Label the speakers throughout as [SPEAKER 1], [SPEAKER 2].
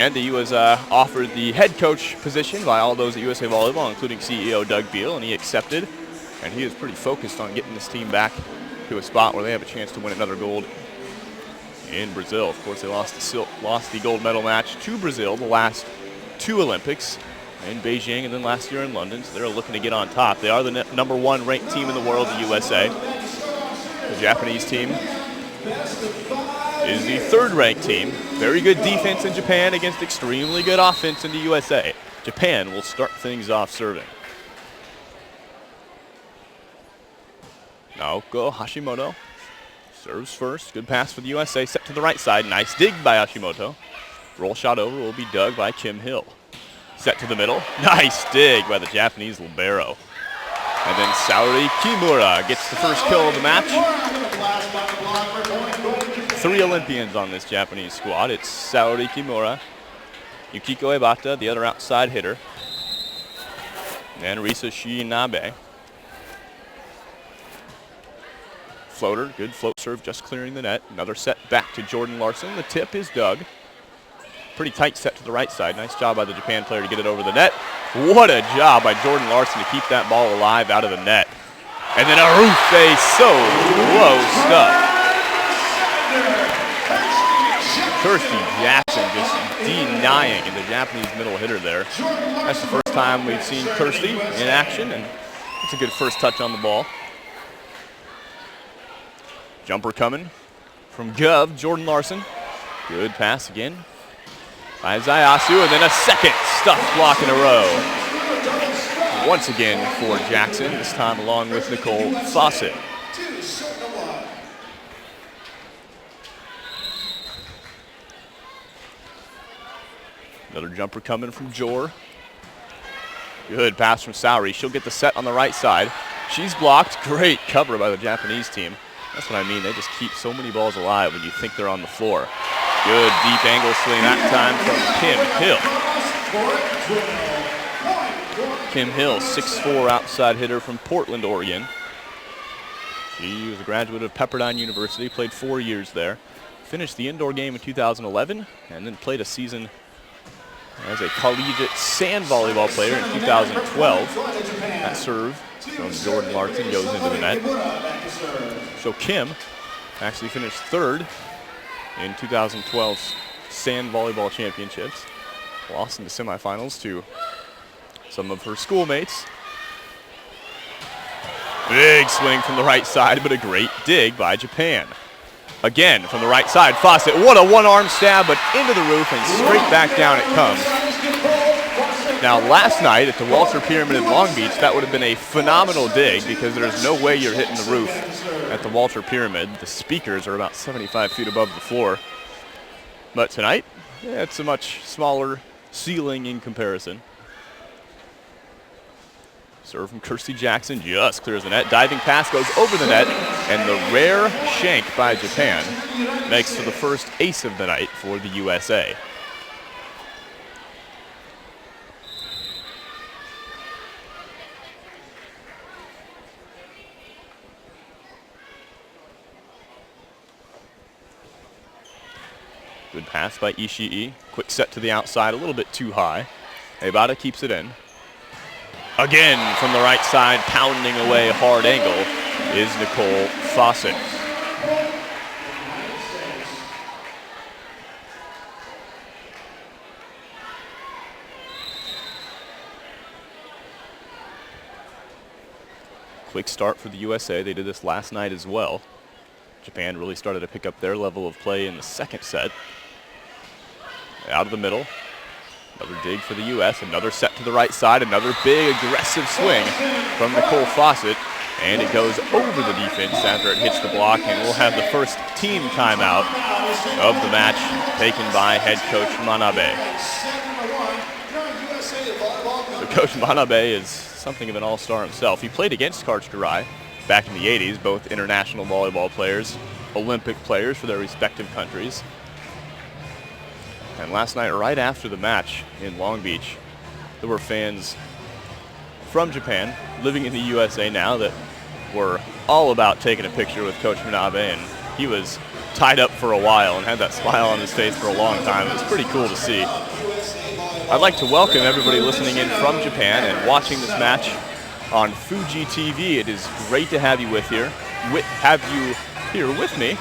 [SPEAKER 1] And he was offered the head coach position by all those at USA Volleyball, including CEO Doug Beal, and he accepted. And he is pretty focused on getting this team back to a spot where they have a chance to win another gold in Brazil. Of course, they lost the gold medal match to Brazil the last 2 Olympics in Beijing and then last year in London, so they're looking to get on top. They are the number 1 ranked team in the world, the USA. The Japanese team is the 3rd ranked team. Very good defense in Japan against extremely good offense in the USA. Japan will start things off serving. Naoko Hashimoto serves first. Good pass for the USA. Set to the right side. Nice dig by Hashimoto. Roll shot over will be dug by Kim Hill. Set to the middle. Nice dig by the Japanese libero. And then Saori Kimura gets the first kill of the match. 3 Olympians on this Japanese squad. It's Saori Kimura, Yukiko Ebata, the other outside hitter, and Risa Shinabe. Floater, good float serve, just clearing the net. Another set back to Jordan Larson. The tip is dug. Pretty tight set to the right side. Nice job by the Japan player to get it over the net. What a job by Jordan Larson to keep that ball alive out of the net. And then Arufe, so close up. Kirsty Jackson just denying the Japanese middle hitter there. That's the first time we've seen Kirsty in action, and it's a good first touch on the ball. Jumper coming from Gov, Jordan Larson. Good pass again by Zayasu, and then a second stuffed block in a row. Once again for Jackson, this time along with Nicole Fawcett. Another jumper coming from Jor. Good pass from Saori. She'll get the set on the right side. She's blocked. Great cover by the Japanese team. That's what I mean. They just keep so many balls alive when you think they're on the floor. Good deep angle swing that time from Kim Hill. Kim Hill, 6'4" outside hitter from Portland, Oregon. She was a graduate of Pepperdine University, played 4 years there. Finished the indoor game in 2011 and then played a season as a collegiate sand volleyball player in 2012. That serve from Jordan Larson goes into the net. So Kim actually finished 3rd in 2012's sand volleyball championships. Lost in the semifinals to some of her schoolmates. Big swing from the right side, but a great dig by Japan. Again, from the right side, Fawcett, what a one-arm stab, but into the roof and straight back down it comes. Now, last night at the Walter Pyramid in Long Beach, that would have been a phenomenal dig because there's no way you're hitting the roof at the Walter Pyramid. The speakers are about 75 feet above the floor. But tonight, yeah, it's a much smaller ceiling in comparison. Serve from Kirsty Jackson, just clears the net. Diving pass goes over the net, and the rare shank by Japan makes for the first ace of the night for the USA. Good pass by Ishii. Quick set to the outside, a little bit too high. Ebata keeps it in. Again, from the right side, pounding away hard angle, is Nicole Fawcett. Quick start for the USA. They did this last night as well. Japan really started to pick up their level of play in the second set. Out of the middle. Another dig for the U.S. Another set to the right side. Another big aggressive swing from Nicole Fawcett. And it goes over the defense after it hits the block. And we'll have the first team timeout of the match taken by head coach Manabe. So Coach Manabe is something of an all-star himself. He played against Karch back in the 80s, both international volleyball players, Olympic players for their respective countries. And last night, right after the match in Long Beach, there were fans from Japan living in the USA now that were all about taking a picture with Coach Manabe, and he was tied up for a while and had that smile on his face for a long time. It was pretty cool to see. I'd like to welcome everybody listening in from Japan and watching this match on Fuji TV. It is great to have you here with me.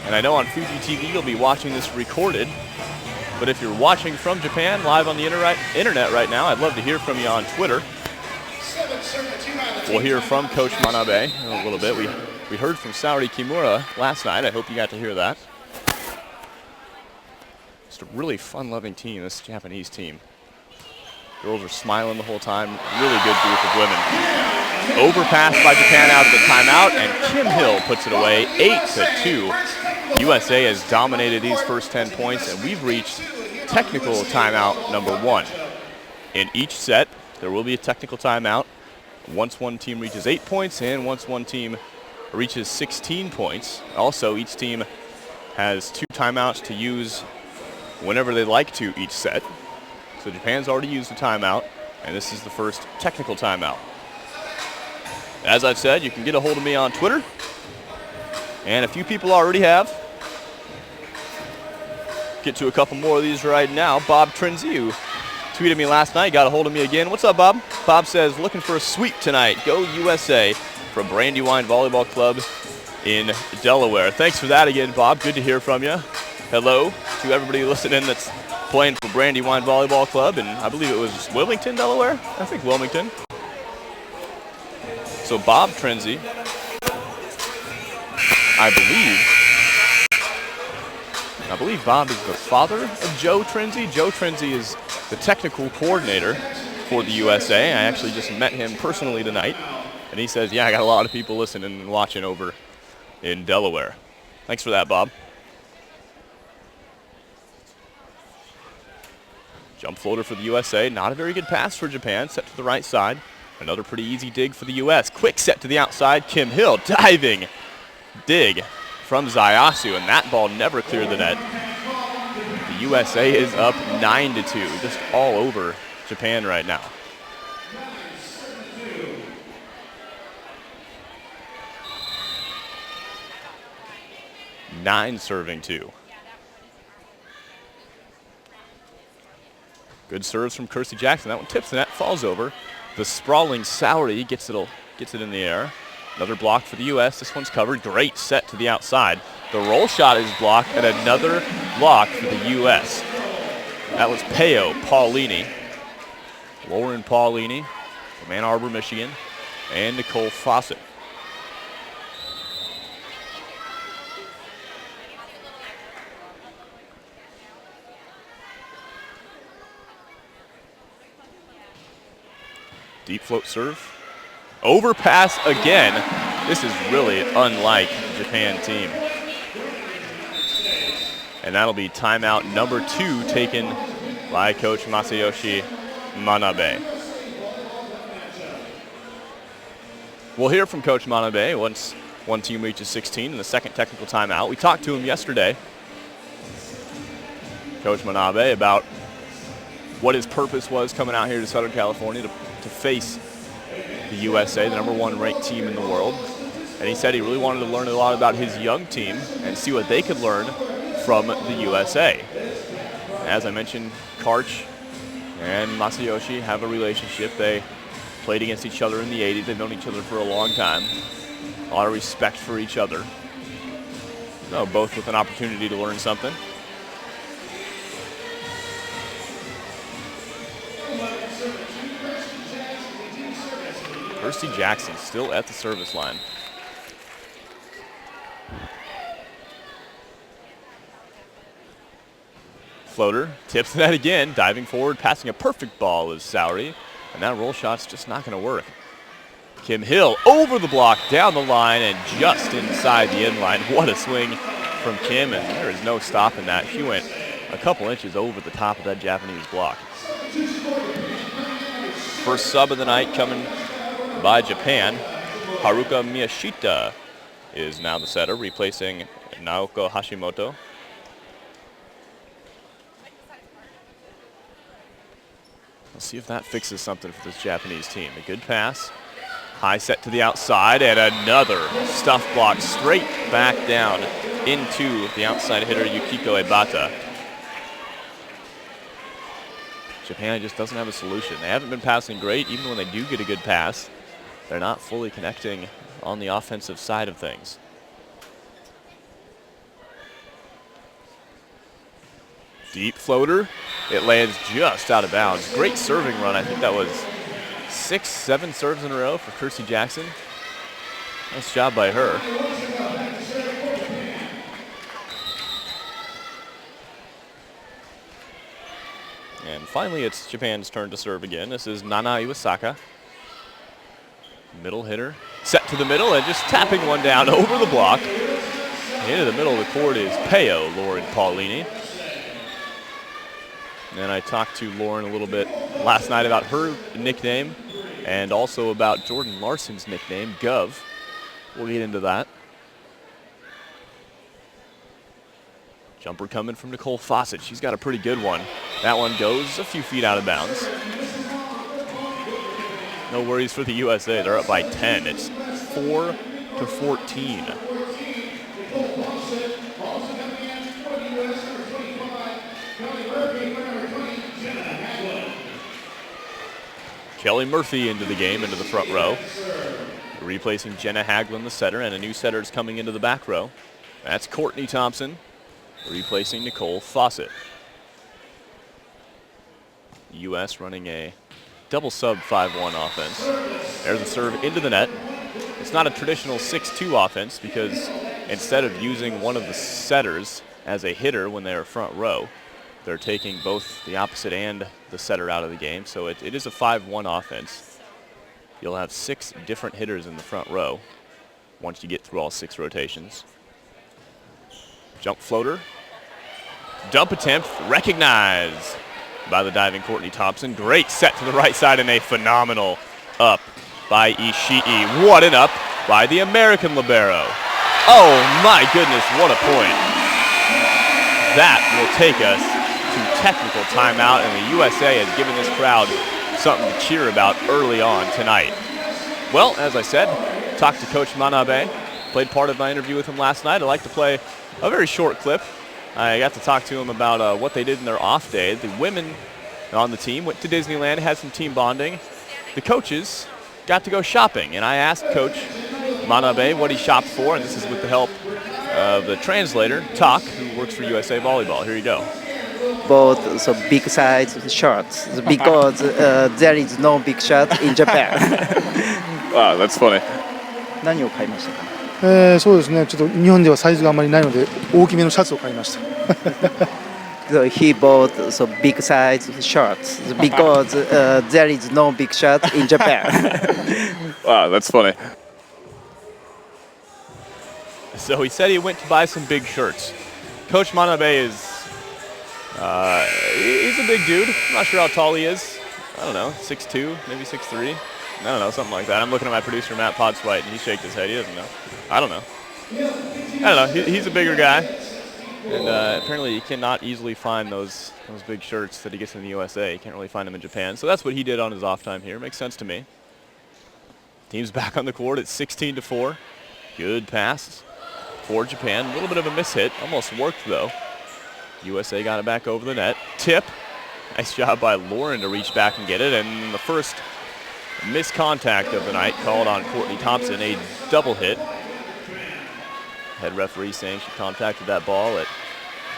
[SPEAKER 1] And I know on Fuji TV you'll be watching this recorded. But if you're watching from Japan live on the internet right now, I'd love to hear from you on Twitter. We'll hear from Coach Manabe in a little bit. We heard from Saori Kimura last night. I hope you got to hear that. Just a really fun-loving team, this Japanese team. Girls are smiling the whole time. Really good group of women. Overpass by Japan out of the timeout, and Kim Hill puts it away 8-2. USA has dominated these first 10 points, and we've reached technical timeout number 1. In each set, there will be a technical timeout once one team reaches 8 points and once one team reaches 16 points. Also, each team has 2 timeouts to use whenever they like to each set. So Japan's already used a timeout, and this is the first technical timeout. As I've said, you can get a hold of me on Twitter, and a few people already have. Get to a couple more of these right now. Bob Trinzi, who tweeted me last night, got a hold of me again. What's up, Bob? Bob says, looking for a sweep tonight. Go USA from Brandywine Volleyball Club in Delaware. Thanks for that again, Bob. Good to hear from you. Hello to everybody listening that's playing for Brandywine Volleyball Club, and I believe it was Wilmington, Delaware? I think Wilmington. So Bob Trinzi, I believe Bob is the father of Joe Trinzi. Joe Trinzi is the technical coordinator for the USA. I actually just met him personally tonight, and he says, yeah, I got a lot of people listening and watching over in Delaware. Thanks for that, Bob. Jump floater for the USA. Not a very good pass for Japan. Set to the right side. Another pretty easy dig for the U.S. Quick set to the outside. Kim Hill diving dig from Zayasu, and that ball never cleared the net. The USA is up 9-2, just all over Japan right now. Nine serving 2. Good serves from Kirsty Jackson. That one tips the net, falls over. The sprawling Saori gets it in the air. Another block for the U.S. This one's covered. Great set to the outside. The roll shot is blocked, and another block for the U.S. That was Peo Paulini, Lauren Paulini from Ann Arbor, Michigan, and Nicole Fawcett. Deep float serve. Overpass again. This is really unlike Japan team. And that'll be timeout number 2 taken by Coach Masayoshi Manabe. We'll hear from Coach Manabe once one team reaches 16 in the second technical timeout. We talked to him yesterday, Coach Manabe, about what his purpose was coming out here to Southern California to face the USA, the #1 ranked team in the world. And he said he really wanted to learn a lot about his young team and see what they could learn from the USA. As I mentioned, Karch and Masayoshi have a relationship. They played against each other in the 80s. They've known each other for a long time. A lot of respect for each other. So both with an opportunity to learn something. Kirsty Jackson still at the service line. Floater tips that again, diving forward, passing a perfect ball is Saori, and that roll shot's just not going to work. Kim Hill over the block, down the line, and just inside the end line. What a swing from Kim, and there is no stopping that. She went a couple inches over the top of that Japanese block. First sub of the night coming by Japan. Haruka Miyashita is now the setter, replacing Naoko Hashimoto. Let's see if that fixes something for this Japanese team. A good pass. High set to the outside, and another stuff block straight back down into the outside hitter Yukiko Ebata. Japan just doesn't have a solution. They haven't been passing great. Even when they do get a good pass, they're not fully connecting on the offensive side of things. Deep floater. It lands just out of bounds. Great serving run. I think that was 6, 7 serves in a row for Kersey Jackson. Nice job by her. And finally, it's Japan's turn to serve again. This is Nana Iwasaka. Middle hitter. Set to the middle and just tapping one down over the block. Into the middle of the court is Peo Lauren Paulini. And I talked to Lauren a little bit last night about her nickname and also about Jordan Larson's nickname, Gov. We'll get into that. Jumper coming from Nicole Fawcett. She's got a pretty good one. That one goes a few feet out of bounds. No worries for the USA. They're up by 10. It's 4-14. Kelly Murphy into the game, into the front row. Replacing Jenna Haglund, the setter, and a new setter is coming into the back row. That's Courtney Thompson, replacing Nicole Fawcett. U.S. running a double sub 5-1 offense. There's a serve into the net. It's not a traditional 6-2 offense because instead of using one of the setters as a hitter when they're front row, they're taking both the opposite and the setter out of the game. So it is a 5-1 offense. You'll have 6 different hitters in the front row once you get through all 6 rotations. Jump floater. Dump attempt recognized by the diving Courtney Thompson. Great set to the right side and a phenomenal up by Ishii. What an up by the American libero. Oh my goodness, what a point. That will take us to technical timeout, and the USA has given this crowd something to cheer about early on tonight. Well, as I said, talked to Coach Manabe, played part of my interview with him last night. I'd like to play a very short clip. I got to talk to him about what they did in their off day. The women on the team went to Disneyland, had some team bonding. The coaches got to go shopping, and I asked Coach Manabe what he shopped for, and this is with the help of the translator, Tak, who works for USA Volleyball. Here you go.
[SPEAKER 2] Bought so big size shirts because there is no big shirt in Japan.
[SPEAKER 1] Wow, that's funny.
[SPEAKER 2] 何を買いましたか？
[SPEAKER 3] そうですね。ちょっと日本ではサイズがあまりないので大きめのシャツを買いました。
[SPEAKER 2] So he bought so big size shirts because there is no big shirt in Japan.
[SPEAKER 1] Wow, that's funny. So he said he went to buy some big shirts. Coach Manabe is he's a big dude. I'm not sure how tall he is. I don't know, 6'2", maybe 6'3". I don't know, something like that. I'm looking at my producer, Matt Podswhite, and he shakes his head. He doesn't know. I don't know. He's a bigger guy. And apparently he cannot easily find those big shirts that he gets in the USA. He can't really find them in Japan. So that's what he did on his off time here. Makes sense to me. Team's back on the court at 16-4. Good pass for Japan. A little bit of a mishit. Almost worked, though. USA got it back over the net. Tip. Nice job by Lauren to reach back and get it. And the first missed contact of the night called on Courtney Thompson. A double hit. Head referee saying she contacted that ball at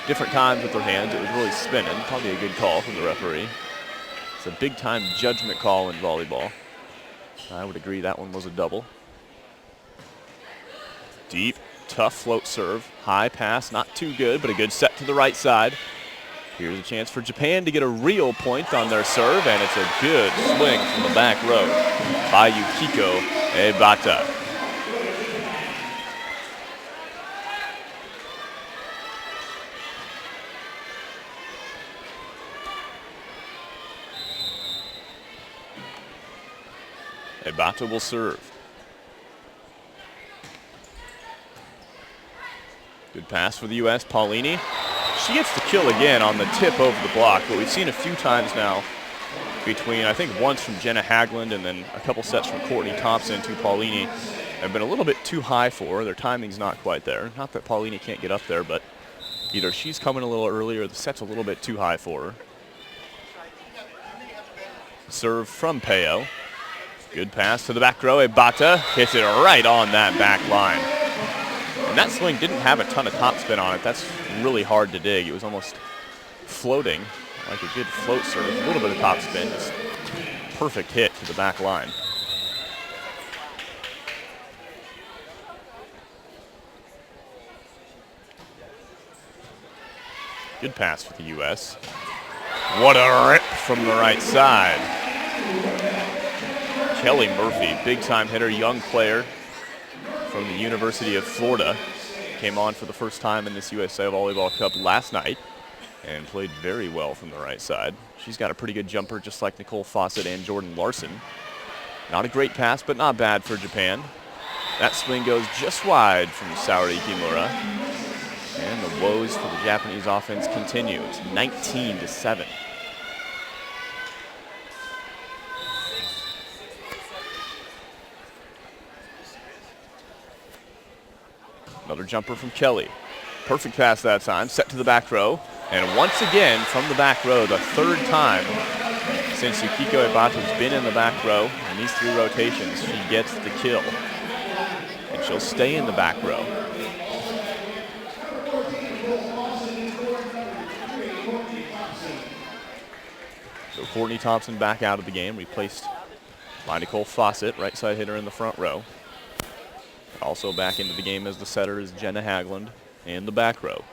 [SPEAKER 1] different times with her hands. It was really spinning. Probably a good call from the referee. It's a big-time judgment call in volleyball. I would agree that one was a double. Deep, tough float serve. High pass, not too good, but a good set to the right side. Here's a chance for Japan to get a real point on their serve, and it's a good swing from the back row by Yukiko Ebata. Ebata will serve. Good pass for the U.S. Paulini. She gets the kill again on the tip over the block, but we've seen a few times now between, I think once from Jenna Haglund and then a couple sets from Courtney Thompson to Paulini. have been a little bit too high for her. Their timing's not quite there. Not that Paulini can't get up there, but either she's coming a little early or the set's a little bit too high for her. Serve from Peo. Good pass to the back row. Ebata hits it right on that back line. And that swing didn't have a ton of topspin on it. That's really hard to dig. It was almost floating, like a good float serve. A little bit of topspin. Just perfect hit to the back line. Good pass for the U.S. What a rip from the right side. Kelly Murphy, big-time hitter, young player from the University of Florida. Came on for the first time in this USA Volleyball Cup last night and played very well from the right side. She's got a pretty good jumper, just like Nicole Fawcett and Jordan Larson. Not a great pass, but not bad for Japan. That swing goes just wide from Saori Kimura. And the woes for the Japanese offense continue. It's 19-7. Another jumper from Kelly. Perfect pass that time. Set to the back row. And once again, from the back row, the third time since Yukiko Ebata's been in the back row, in these 3 rotations, she gets the kill. And she'll stay in the back row. So Courtney Thompson back out of the game, replaced by Nicole Fawcett, right side hitter in the front row. Also back into the game as the setter is Jenna Haglund in the back row.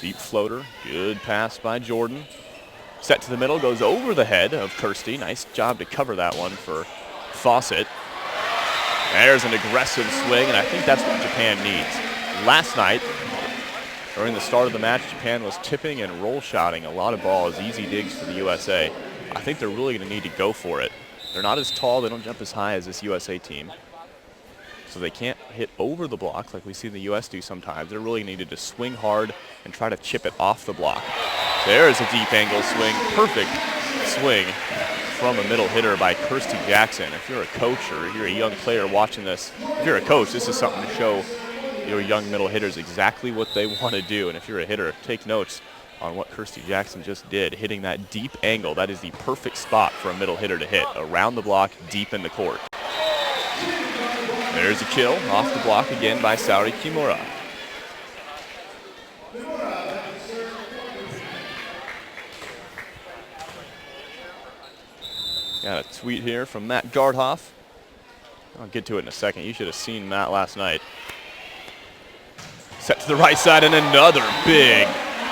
[SPEAKER 1] Deep floater, good pass by Jordan. Set to the middle, goes over the head of Kirsty. Nice job to cover that one for Fawcett. There's an aggressive swing, and I think that's what Japan needs. Last night, during the start of the match, Japan was tipping and roll shotting a lot of balls, easy digs for the USA. I think they're really going to need to go for it. They're not as tall, they don't jump as high as this USA team. So they can't hit over the block like we see the US do sometimes. They're really needed to swing hard and try to chip it off the block. There's a deep angle swing, perfect swing from a middle hitter by Kirsty Jackson. If you're a coach or you're a young player watching this, if you're a coach, this is something to show your young middle hitters exactly what they want to do. And if you're a hitter, take notes on what Kirsty Jackson just did, hitting that deep angle. That is the perfect spot for a middle hitter to hit, around the block, deep in the court. There's a kill off the block again by Saori Kimura. Got a tweet here from Matt Gardhoff. I'll get to it in a second. You should have seen Matt last night. Set to the right side and another big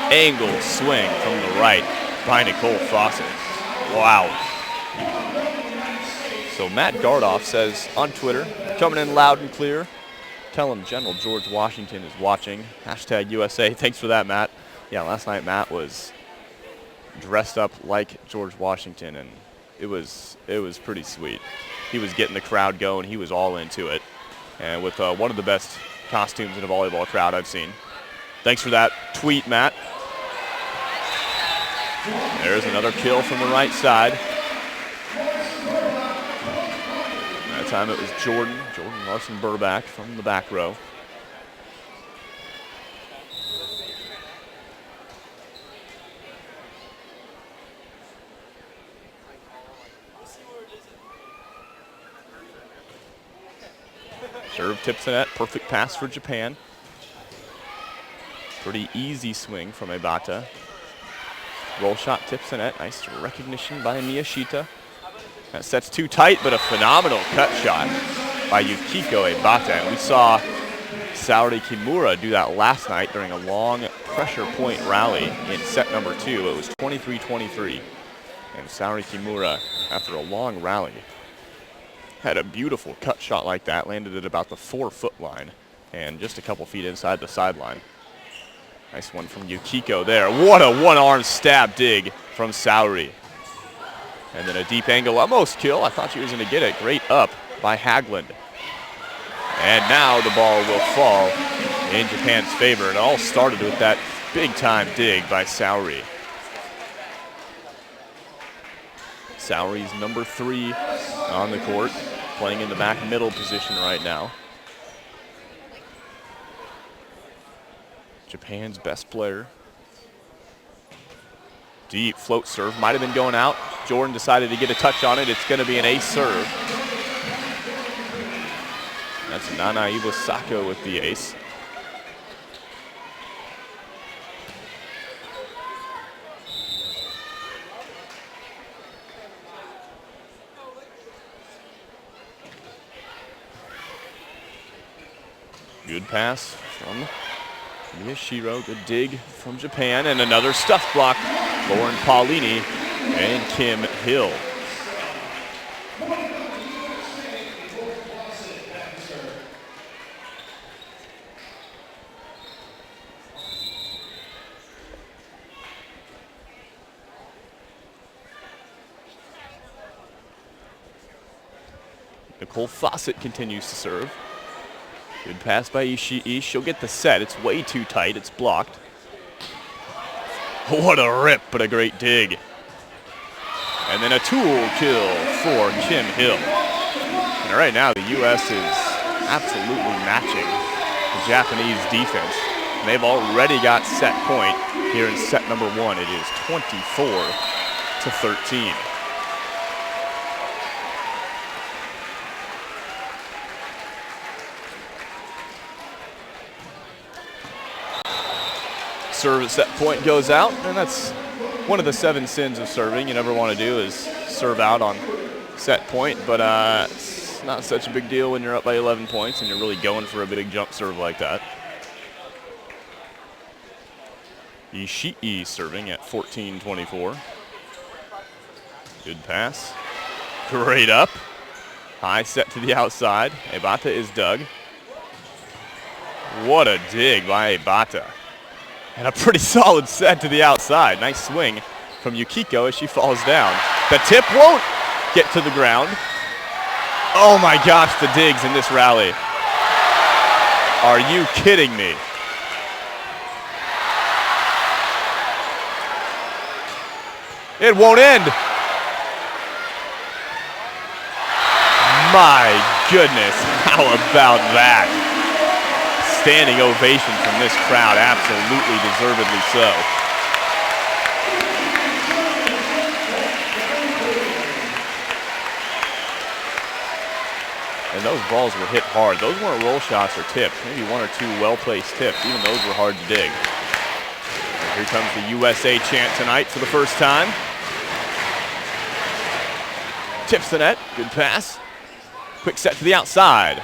[SPEAKER 1] angle swing from the right by Nicole Fawcett. Wow. So Matt Gardhoff says on Twitter, coming in loud and clear. Tell him General George Washington is watching. Hashtag USA. Thanks for that, Matt. Yeah, last night Matt was dressed up like George Washington, and it was pretty sweet. He was getting the crowd going. He was all into it. And with one of the best costumes in a volleyball crowd I've seen. Thanks for that tweet, Matt. There's another kill from the right side. That time it was Jordan Larson Burback from the back row. Serve tips the net, perfect pass for Japan. Pretty easy swing from Ebata. Roll shot tips the net, nice recognition by Miyashita. That set's too tight, but a phenomenal cut shot by Yukiko Ebata. And we saw Saori Kimura do that last night during a long pressure point rally in set number 2. It was 23-23. And Saori Kimura, after a long rally, had a beautiful cut shot like that, landed at about the 4-foot line and just a couple feet inside the sideline. Nice one from Yukiko there. What a one-arm stab dig from Saori. And then a deep angle almost kill. I thought she was going to get it. Great up by Haglund. And now the ball will fall in Japan's favor. It all started with that big-time dig by Saori. Sowery's number 3 on the court, playing in the back middle position right now. Japan's best player. Deep float serve, might have been going out. Jordan decided to get a touch on it. It's going to be an ace serve. That's Nana Iwasaka with the ace. Good pass from Miyashiro, good dig from Japan, and another stuff block. Lauren Paulini and Kim Hill. Nicole Fawcett continues to serve. Good pass by Ishii. She'll get the set. It's way too tight. It's blocked. What a rip, but a great dig. And then a tool kill for Kim Hill. And right now, the U.S. is absolutely matching the Japanese defense. And they've already got set point here in set number 1. It is 24-13. Serve at set point goes out, and that's one of the 7 sins of serving. You never want to do is serve out on set point, but it's not such a big deal when you're up by 11 points and you're really going for a big jump serve like that. Ishii serving at 14-24. Good pass. Great up. High set to the outside. Ebata is dug. What a dig by Ebata. And a pretty solid set to the outside. Nice swing from Yukiko as she falls down. The tip won't get to the ground. Oh my gosh, the digs in this rally. Are you kidding me? It won't end. My goodness, how about that? Standing ovation from this crowd, absolutely deservedly so. And those balls were hit hard. Those weren't roll shots or tips, maybe 1 or 2 well-placed tips. Even those were hard to dig. And here comes the USA chant tonight for the first time. Tips the net, good pass. Quick set to the outside.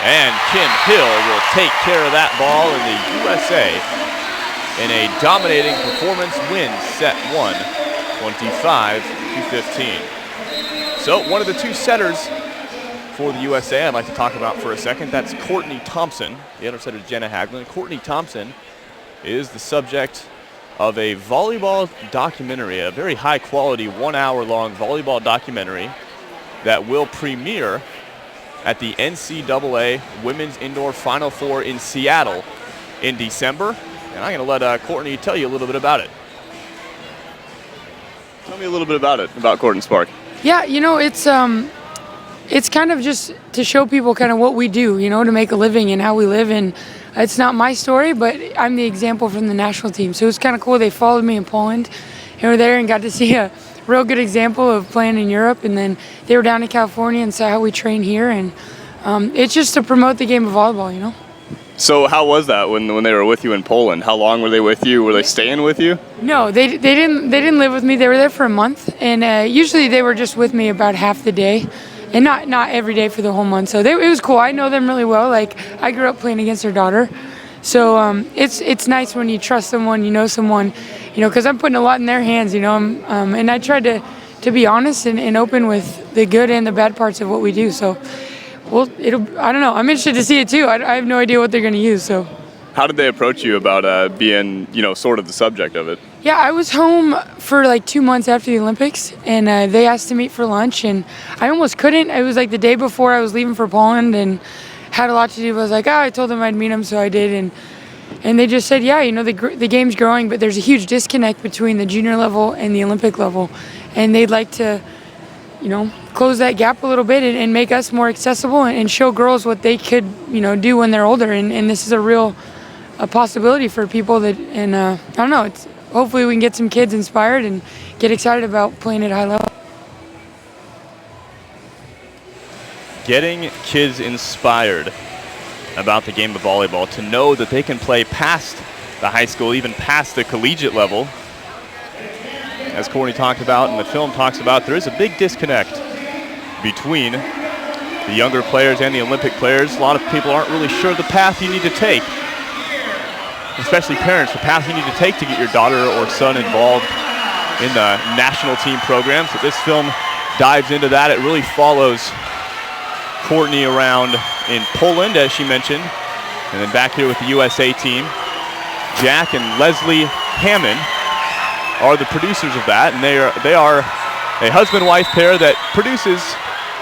[SPEAKER 1] And Kim Hill will take care of that ball, and the USA in a dominating performance wins set 1, 25-15. So one of the 2 setters for the USA I'd like to talk about for a second. That's Courtney Thompson. The other setter is Jenna Haglund. Courtney Thompson is the subject of a volleyball documentary, a very high-quality 1-hour-long volleyball documentary that will premiere at the NCAA Women's Indoor Final Four in Seattle in December. And I'm going to let Courtney tell you a little bit about it. Tell me a little bit about it, about Court and Spark.
[SPEAKER 4] Yeah, you know, it's kind of just to show people kind of what we do, you know, to make a living and how we live. And it's not my story, but I'm the example from the national team. So it was kind of cool. They followed me in Poland and were there and got to see a real good example of playing in Europe, and then they were down in California and saw how we train here, and it's just to promote the game of volleyball, you know.
[SPEAKER 1] So how was that when they were with you in Poland? How long were they with you? Were they staying with you?
[SPEAKER 4] No, they didn't live with me. They were there for a month, and usually they were just with me about half the day, and not every day for the whole month. So it was cool. I know them really well. Like, I grew up playing against their daughter. So it's nice when you trust someone, you know someone, you know, because I'm putting a lot in their hands, you know, and I tried to be honest and open with the good and the bad parts of what we do. So, well, I don't know. I'm interested to see it too. I have no idea what they're going to use. So,
[SPEAKER 1] how did they approach you about being, you know, sort of the subject of it?
[SPEAKER 4] Yeah, I was home for like 2 months after the Olympics, and they asked to meet for lunch, and I almost couldn't. It was like the day before I was leaving for Poland, and had a lot to do. But I was like, I told them I'd meet them, so I did, and they just said, yeah, you know, the game's growing, but there's a huge disconnect between the junior level and the Olympic level, and they'd like to close that gap a little bit and make us more accessible and show girls what they could, do when they're older. And this is a real possibility for people and I don't know, hopefully we can get some kids inspired and get excited about playing at a high level.
[SPEAKER 1] Getting kids inspired about the game of volleyball, to know that they can play past the high school, even past the collegiate level. As Courtney talked about and the film talks about, there is a big disconnect between the younger players and the Olympic players. A lot of people aren't really sure the path you need to take, especially parents, the path you need to take to get your daughter or son involved in the national team programs. So this film dives into that. It really follows Courtney around in Poland, as she mentioned, and then back here with the USA team. Jack and Leslie Hammond are the producers of that, and they are a husband-wife pair that produces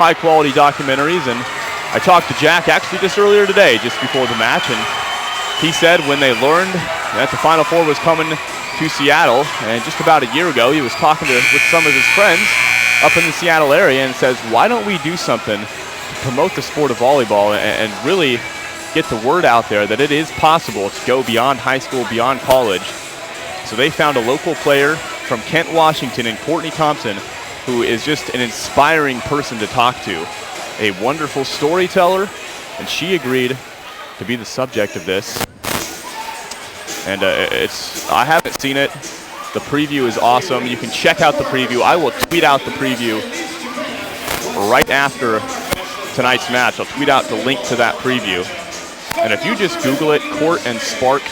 [SPEAKER 1] high-quality documentaries. And I talked to Jack actually just earlier today, just before the match, and he said when they learned that the Final Four was coming to Seattle, and just about a year ago, he was talking with some of his friends up in the Seattle area and says, why don't we do something to promote the sport of volleyball and really get the word out there that it is possible to go beyond high school, beyond college. So they found a local player from Kent, Washington, in Courtney Thompson, who is just an inspiring person to talk to, a wonderful storyteller, and she agreed to be the subject of this. And I haven't seen it. The preview is awesome. You can check out the preview. I will tweet out the preview right after tonight's match. I'll tweet out the link to that preview. And if you just Google it, Court and Spark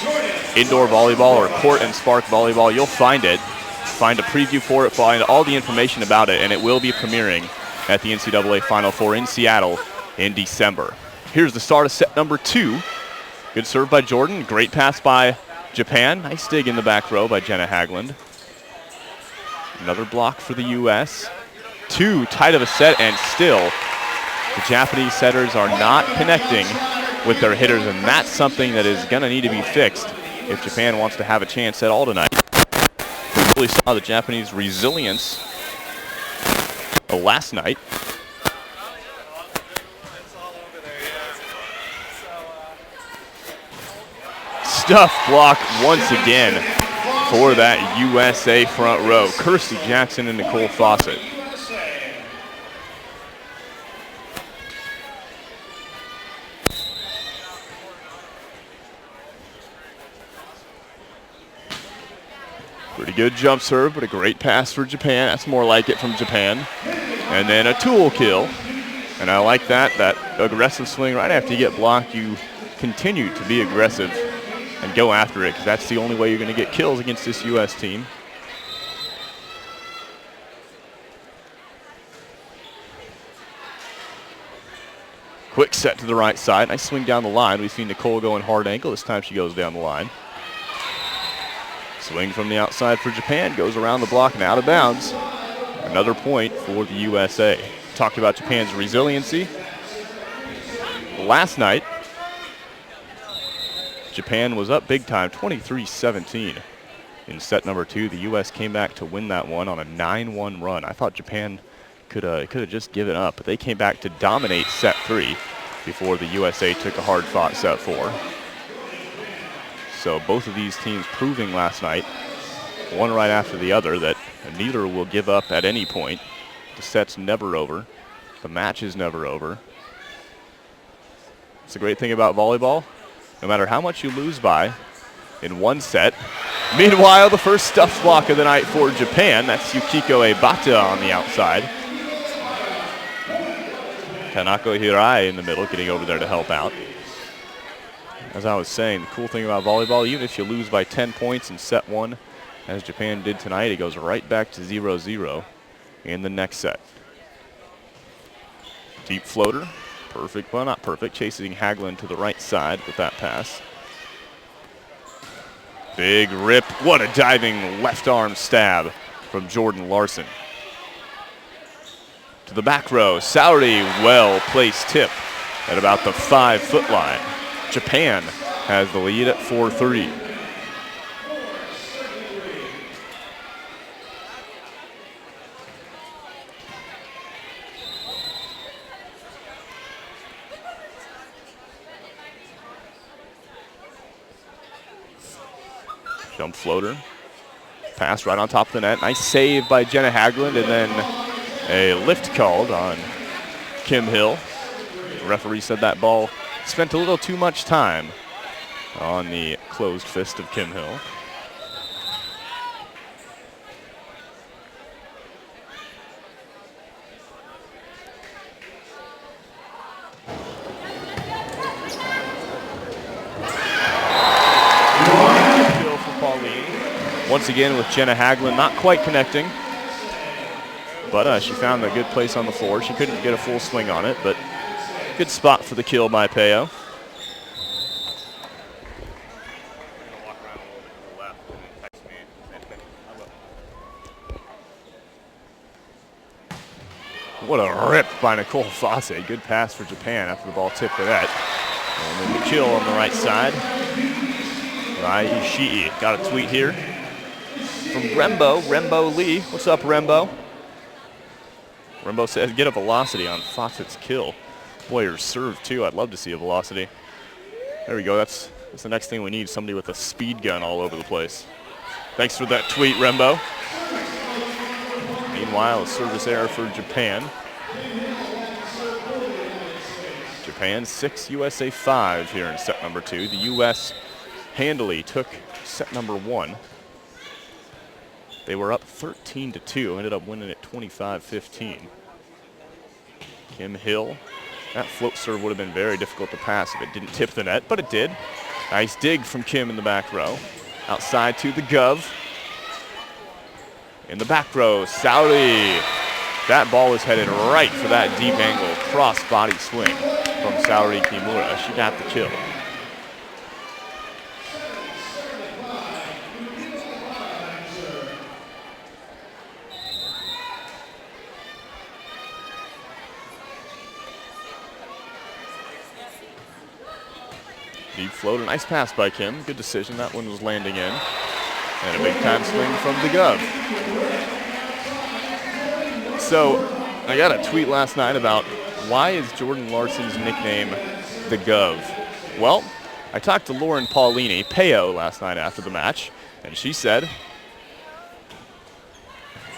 [SPEAKER 1] Indoor Volleyball or Court and Spark Volleyball, you'll find it. Find a preview for it, find all the information about it, and it will be premiering at the NCAA Final Four in Seattle in December. Here's the start of set number 2. Good serve by Jordan, great pass by Japan. Nice dig in the back row by Jenna Hagland. Another block for the U.S. Too tight of a set, and still the Japanese setters are not connecting with their hitters, and that's something that is going to need to be fixed if Japan wants to have a chance at all tonight. We really saw the Japanese resilience last night. Stuff block once again for that USA front row. Kirsty Jackson and Nicole Fawcett. Pretty good jump serve, but a great pass for Japan. That's more like it from Japan. And then a tool kill. And I like that aggressive swing. Right after you get blocked, you continue to be aggressive and go after it, because that's the only way you're going to get kills against this U.S. team. Quick set to the right side. Nice swing down the line. We've seen Nicole going hard ankle. This time she goes down the line. Swing from the outside for Japan. Goes around the block and out of bounds. Another point for the USA. Talked about Japan's resiliency. Last night, Japan was up big time, 23-17 in set number 2. The U.S. came back to win that one on a 9-1 run. I thought Japan could have just given up, but they came back to dominate set 3 before the USA took a hard-fought set 4. So both of these teams proving last night, one right after the other, that neither will give up at any point. The set's never over. The match is never over. It's a great thing about volleyball. No matter how much you lose by in one set. Meanwhile, the first stuff block of the night for Japan. That's Yukiko Ebata on the outside. Tanako Hirai in the middle, getting over there to help out. As I was saying, the cool thing about volleyball, even if you lose by 10 points in set 1, as Japan did tonight, it goes right back to 0-0 in the next set. Deep floater. Perfect, well, not perfect. Chasing Hagland to the right side with that pass. Big rip. What a diving left arm stab from Jordan Larson. To the back row. Sourdy, well-placed tip at about the 5-foot line. Japan has the lead at 4-3. Jump floater. Pass right on top of the net. Nice save by Jenna Haglund, and then a lift called on Kim Hill. The referee said that ball spent a little too much time on the closed fist of Kim Hill. Kill for Pauline. Once again with Jenna Haglund not quite connecting, but she found a good place on the floor. She couldn't get a full swing on it, but good spot for the kill by Peo. What a rip by Nicole Fosse. Good pass for Japan after the ball tipped the net. And then the kill on the right side by Ishii. Got a tweet here from Rembo Lee. What's up, Rembo? Rembo says, get a velocity on Fawcett's kill. Boy, your serve, too. I'd love to see a velocity. There we go. That's the next thing we need, somebody with a speed gun all over the place. Thanks for that tweet, Rembo. Meanwhile, a service error for Japan. Japan 6, USA 5 here in set number 2. The U.S. handily took set number 1. They were up 13-2, ended up winning it 25-15. Kim Hill. That float serve would have been very difficult to pass if it didn't tip the net, but it did. Nice dig from Kim in the back row. Outside to the Gov. In the back row, Saori. That ball was headed right for that deep angle cross-body swing from Saori Kimura. She got the kill. Deep floater, nice pass by Kim. Good decision, that one was landing in. And a big time swing from the Gov. So, I got a tweet last night about why is Jordan Larson's nickname the Gov? Well, I talked to Lauren Paulini, Peo, last night after the match, and she said,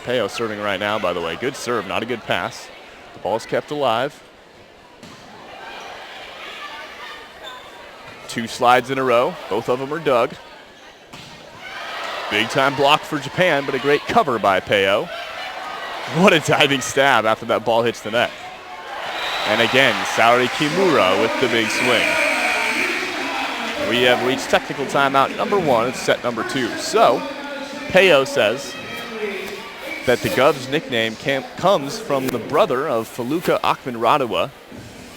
[SPEAKER 1] Peo serving right now, by the way. Good serve, not a good pass. The ball's kept alive. 2 slides in a row. Both of them are dug. Big time block for Japan, but a great cover by Peo. What a diving stab after that ball hits the net. And again, Saori Kimura with the big swing. We have reached technical timeout number 1. It's set number 2. So, Peo says that the Gov's nickname comes from the brother of Feluca Akmanradua.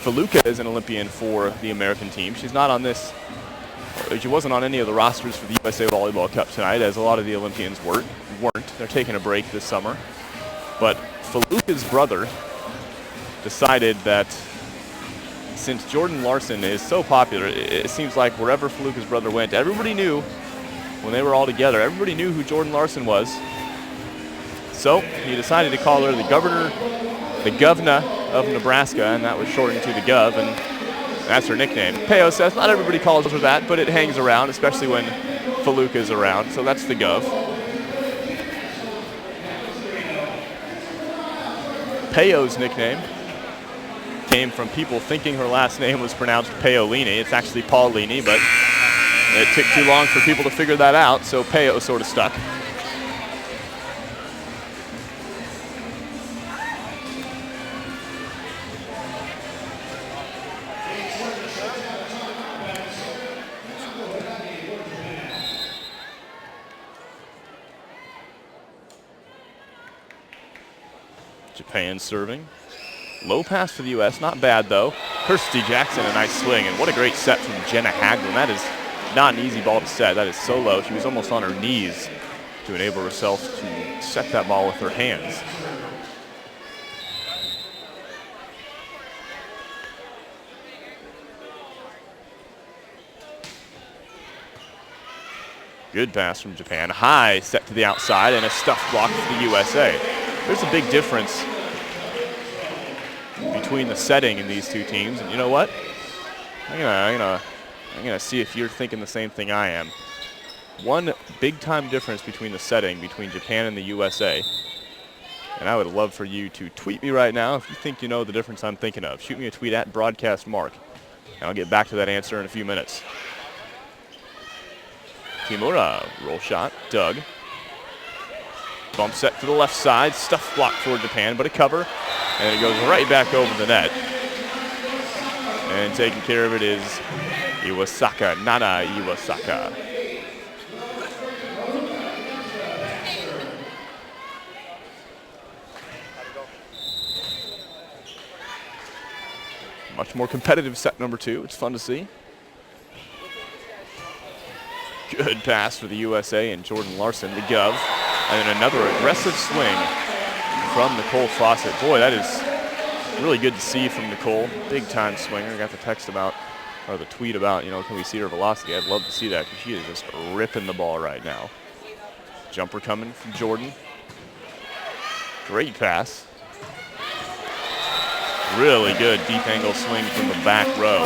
[SPEAKER 1] Feluca is an Olympian for the American team. She's not on this. She wasn't on any of the rosters for the USA Volleyball Cup tonight, as a lot of the Olympians weren't. They're taking a break this summer. But Feluca's brother decided that since Jordan Larson is so popular, it seems like wherever Feluca's brother went, everybody knew, when they were all together, everybody knew who Jordan Larson was. So he decided to call her the governor of Nebraska, and that was shortened to the Gov, and that's her nickname. Peo says not everybody calls her that, but it hangs around, especially when Feluca is around, so that's the Gov. Peo's nickname came from people thinking her last name was pronounced Paolini. It's actually Paulini, but it took too long for people to figure that out, so Peo sort of stuck. Japan serving. Low pass for the U.S. Not bad, though. Kirsty Jackson, a nice swing. And what a great set from Jenna Haglund. That is not an easy ball to set. That is so low. She was almost on her knees to enable herself to set that ball with her hands. Good pass from Japan. High set to the outside and a stuffed block for the USA. There's a big difference between the setting in these two teams, and you know what? I'm gonna see if you're thinking the same thing I am. One big-time difference between the setting between Japan and the USA. And I would love for you to tweet me right now if you think you know the difference I'm thinking of. Shoot me a tweet at BroadcastMark, and I'll get back to that answer in a few minutes. Kimura, roll shot, dug. Bump set to the left side, stuff block for Japan, but a cover, and it goes right back over the net. And taking care of it is Iwasaka, Nana Iwasaka. Much more competitive set number 2. It's fun to see. Good pass for the USA and Jordan Larson, the Gov. And then another aggressive swing from Nicole Fawcett. Boy, that is really good to see from Nicole. Big time swinger. Got the text about, or the tweet about, can we see her velocity? I'd love to see that because she is just ripping the ball right now. Jumper coming from Jordan. Great pass. Really good deep angle swing from the back row.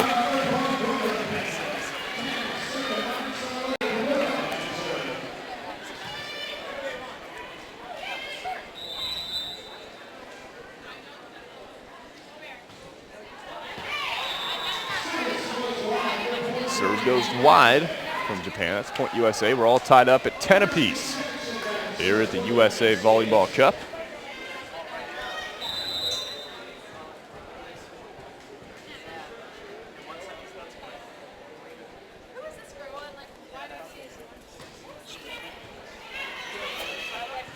[SPEAKER 1] Serve goes wide from Japan. That's point USA. We're all tied up at 10 apiece here at the USA Volleyball Cup.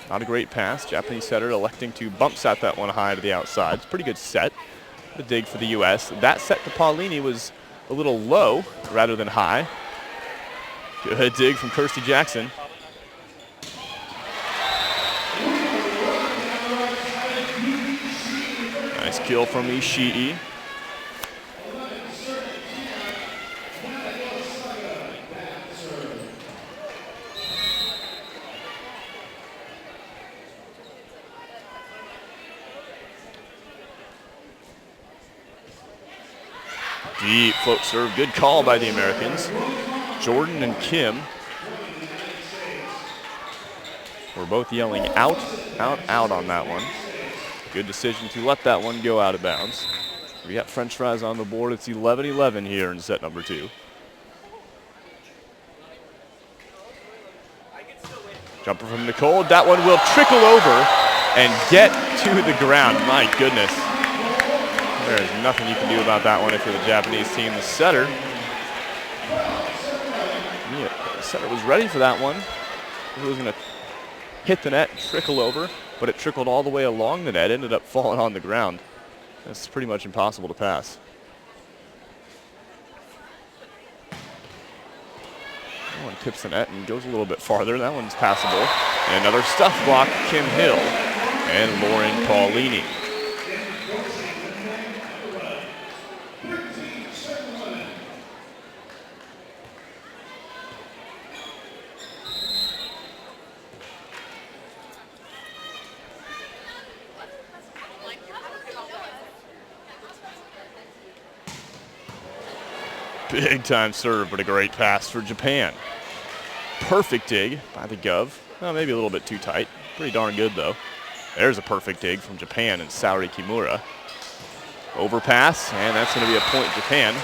[SPEAKER 1] Not a great pass. Japanese setter electing to bump set that one high to the outside. It's a pretty good set. The dig for the U.S. That set to Paulini was a little low rather than high. Good dig from Kirsty Jackson. Nice kill from Ishii. Deep float serve, good call by the Americans. Jordan and Kim were both yelling out, out, out on that one. Good decision to let that one go out of bounds. We got French fries on the board. It's 11-11 here in set number 2. Jumper from Nicole. That one will trickle over and get to the ground. My goodness. There's nothing you can do about that one if you're the Japanese team. The setter, the setter was ready for that one. It was going to hit the net, trickle over, but it trickled all the way along the net, ended up falling on the ground. That's pretty much impossible to pass. That one tips the net and goes a little bit farther. That one's passable. And another stuff block, Kim Hill and Lauren Paulini. Big time serve, but a great pass for Japan. Perfect dig by the Gov. Well, maybe a little bit too tight. Pretty darn good, though. There's a perfect dig from Japan and Saori Kimura. Overpass, and that's going to be a point Japan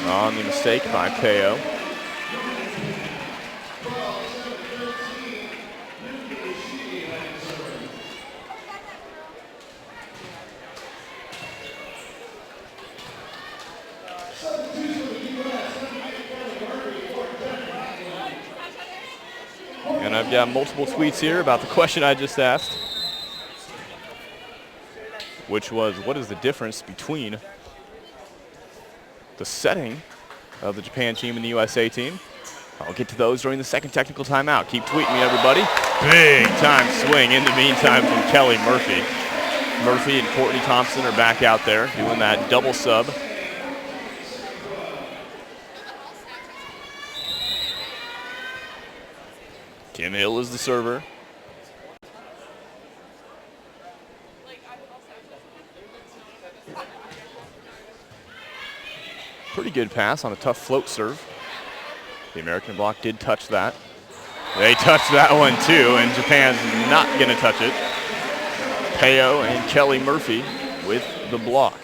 [SPEAKER 1] on the mistake by Peo. And I've got multiple tweets here about the question I just asked, which was, what is the difference between the setting of the Japan team and the USA team? I'll get to those during the second technical timeout. Keep tweeting me, everybody. Big time swing in the meantime from Kelly Murphy. Murphy and Courtney Thompson are back out there doing that double sub. Kim Hill is the server. Pretty good pass on a tough float serve. The American block did touch that. They touched that one too, and Japan's not going to touch it. Peo and Kelly Murphy with the block.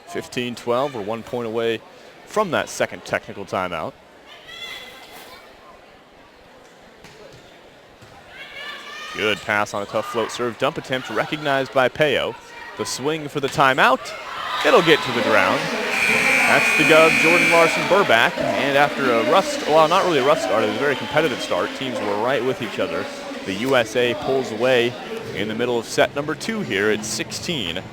[SPEAKER 1] (15-12). We're 1 point away from that second technical timeout. Good pass on a tough float serve. Dump attempt recognized by Peo. The swing for the timeout. It'll get to the ground. That's the Gov, Jordan Larson Burback. And after a rough, well, not really a rough start, it was a very competitive start. Teams were right with each other. The USA pulls away in the middle of set number 2 here at 16-12.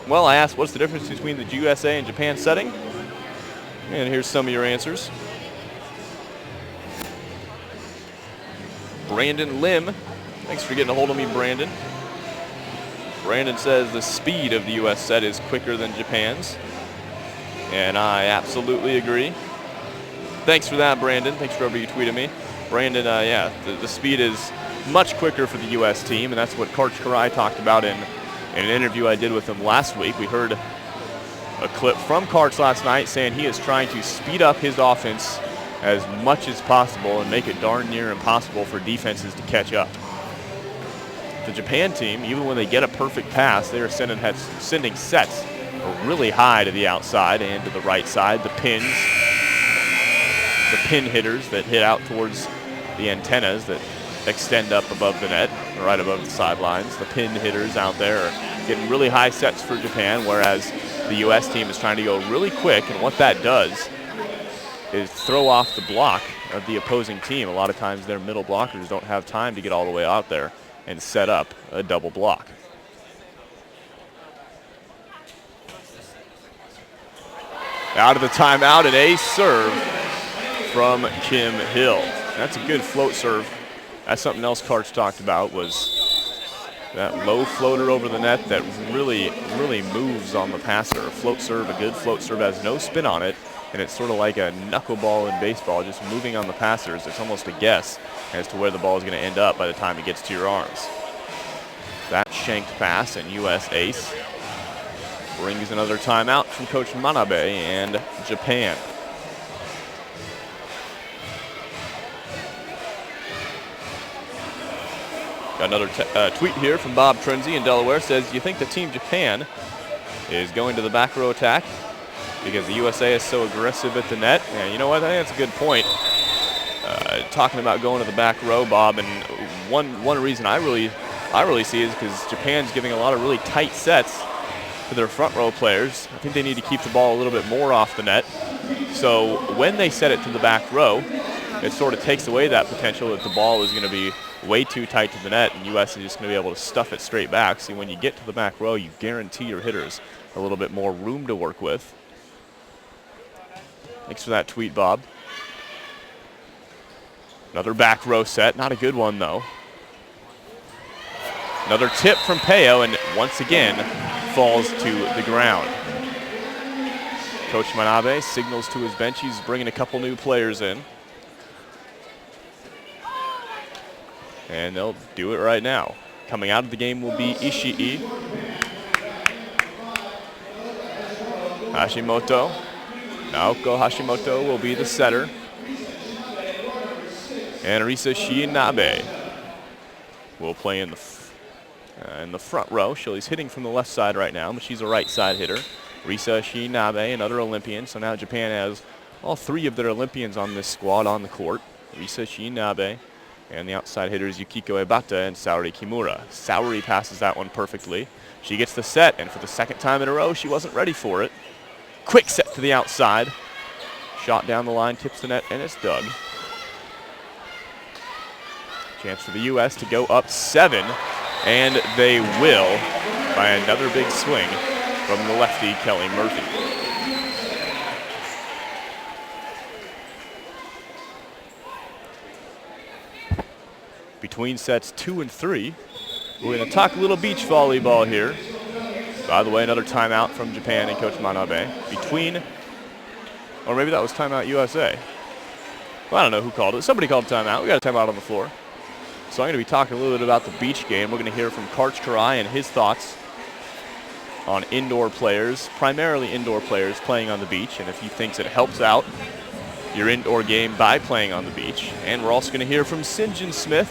[SPEAKER 1] Well, I asked what's the difference between the USA and Japan setting? And here's some of your answers. Brandon Lim. Thanks for getting a hold of me, Brandon. Brandon says the speed of the U.S. set is quicker than Japan's. And I absolutely agree. Thanks for that, Brandon. Thanks for whoever you tweeted me. Brandon, yeah, the speed is much quicker for the U.S. team, and that's what Coach Karai talked about in an interview I did with him last week. We heard a clip from Karch last night saying he is trying to speed up his offense as much as possible and make it darn near impossible for defenses to catch up. The Japan team, even when they get a perfect pass, they are sending sets really high to the outside and to the right side. The pins, the pin hitters that hit out towards the antennas that extend up above the net, right above the sidelines. The pin hitters out there are getting really high sets for Japan, whereas the U.S. team is trying to go really quick, and what that does is throw off the block of the opposing team. A lot of times their middle blockers don't have time to get all the way out there and set up a double block. Out of the timeout, an ace serve from Kim Hill. That's a good float serve. That's something else Karch talked about, was that low floater over the net that really moves on the passer. A float serve, a good float serve, has no spin on it, and it's sort of like a knuckleball in baseball, just moving on the passers. It's almost a guess as to where the ball is going to end up by the time it gets to your arms. That shanked pass, and U.S. ace brings another timeout from Coach Manabe and Japan. Got another tweet here from Bob Trenzy in Delaware. Says, do you think the team Japan is going to the back row attack because the USA is so aggressive at the net? And you know what, I think that's a good point. Talking about going to the back row, Bob, and one reason I really see is because Japan's giving a lot of really tight sets to their front row players. I think they need to keep the ball a little bit more off the net. So when they set it to the back row, it sort of takes away that potential that the ball is going to be way too tight to the net, and U.S. is just going to be able to stuff it straight back. See, when you get to the back row, you guarantee your hitters a little bit more room to work with. Thanks for that tweet, Bob. Another back row set. Not a good one, though. Another tip from Peo, and once again falls to the ground. Coach Manabe signals to his bench. He's bringing a couple new players in. And they'll do it right now. Coming out of the game will be Ishii. Hashimoto. Naoko Hashimoto will be the setter. And Risa Shiinabe will play in the front row. She's hitting from the left side right now, but she's a right side hitter. Risa Shiinabe, another Olympian. So now Japan has all three of their Olympians on this squad on the court. Risa Shiinabe. And the outside hitters Yukiko Ebata and Saori Kimura. Saori passes that one perfectly. She gets the set, and for the second time in a row, she wasn't ready for it. Quick set to the outside. Shot down the line, tips the net, and it's dug. Chance for the U.S. to go up 7, and they will by another big swing from the lefty, Kelly Murphy. Between sets 2 and 3, we're going to talk a little beach volleyball here. By the way, another timeout from Japan and Coach Manabe. Or maybe that was timeout USA. Well, I don't know who called it. Somebody called timeout. We got a timeout on the floor. So I'm going to be talking a little bit about the beach game. We're going to hear from Karch Karai and his thoughts on indoor players, primarily indoor players playing on the beach, and if he thinks it helps out your indoor game by playing on the beach. And we're also going to hear from St. John Smith,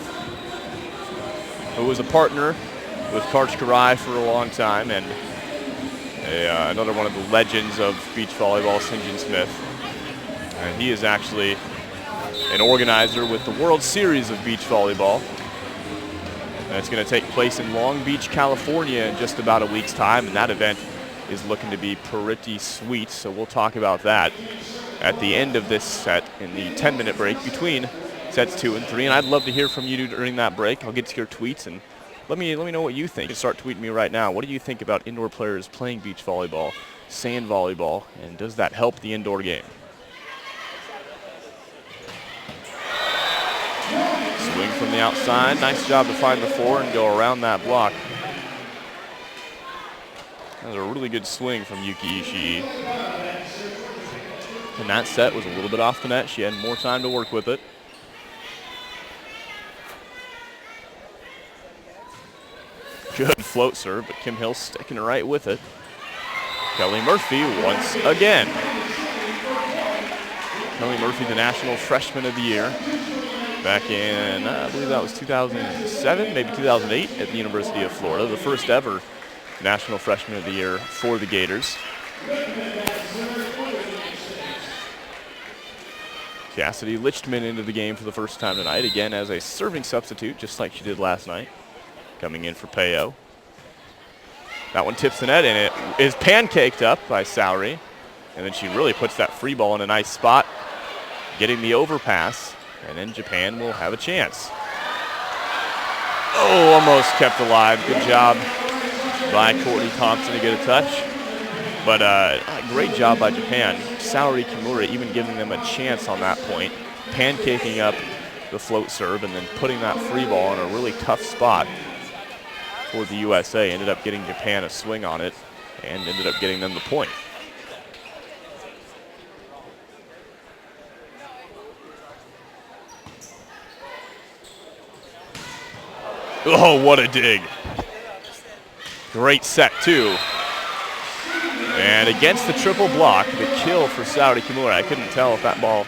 [SPEAKER 1] who was a partner with Karch Karai for a long time, and another one of the legends of beach volleyball, St. John Smith. And he is actually an organizer with the World Series of beach volleyball. And it's going to take place in Long Beach, California in just about a week's time, and that event is looking to be pretty sweet, so we'll talk about that at the end of this set in the 10-minute break between sets 2 and 3. And I'd love to hear from you during that break. I'll get to your tweets, and let me know what you think. You can start tweeting me right now. What do you think about indoor players playing beach volleyball, sand volleyball, and does that help the indoor game? Swing from the outside. Nice job to find the 4 and go around that block. That was a really good swing from Yuki Ishii. And that set was a little bit off the net. She had more time to work with it. Good float serve, but Kim Hill sticking right with it. Kelly Murphy once again. Kelly Murphy, the National Freshman of the Year. Back in, I believe that was 2007, maybe 2008 at the University of Florida. The first ever National Freshman of the Year for the Gators. Cassidy Lichtman into the game for the first time tonight, again as a serving substitute, just like she did last night. Coming in for Peyo. That one tips the net, and it is pancaked up by Saori. And then she really puts that free ball in a nice spot, getting the overpass. And then Japan will have a chance. Oh, almost kept alive. Good job by Courtney Thompson to get a touch. But great job by Japan. Saori Kimura even giving them a chance on that point, pancaking up the float serve and then putting that free ball in a really tough spot for the USA. Ended up getting Japan a swing on it and ended up getting them the point. Oh, what a dig. Great set, too. And against the triple block, the kill for Saori Kimura. I couldn't tell if that ball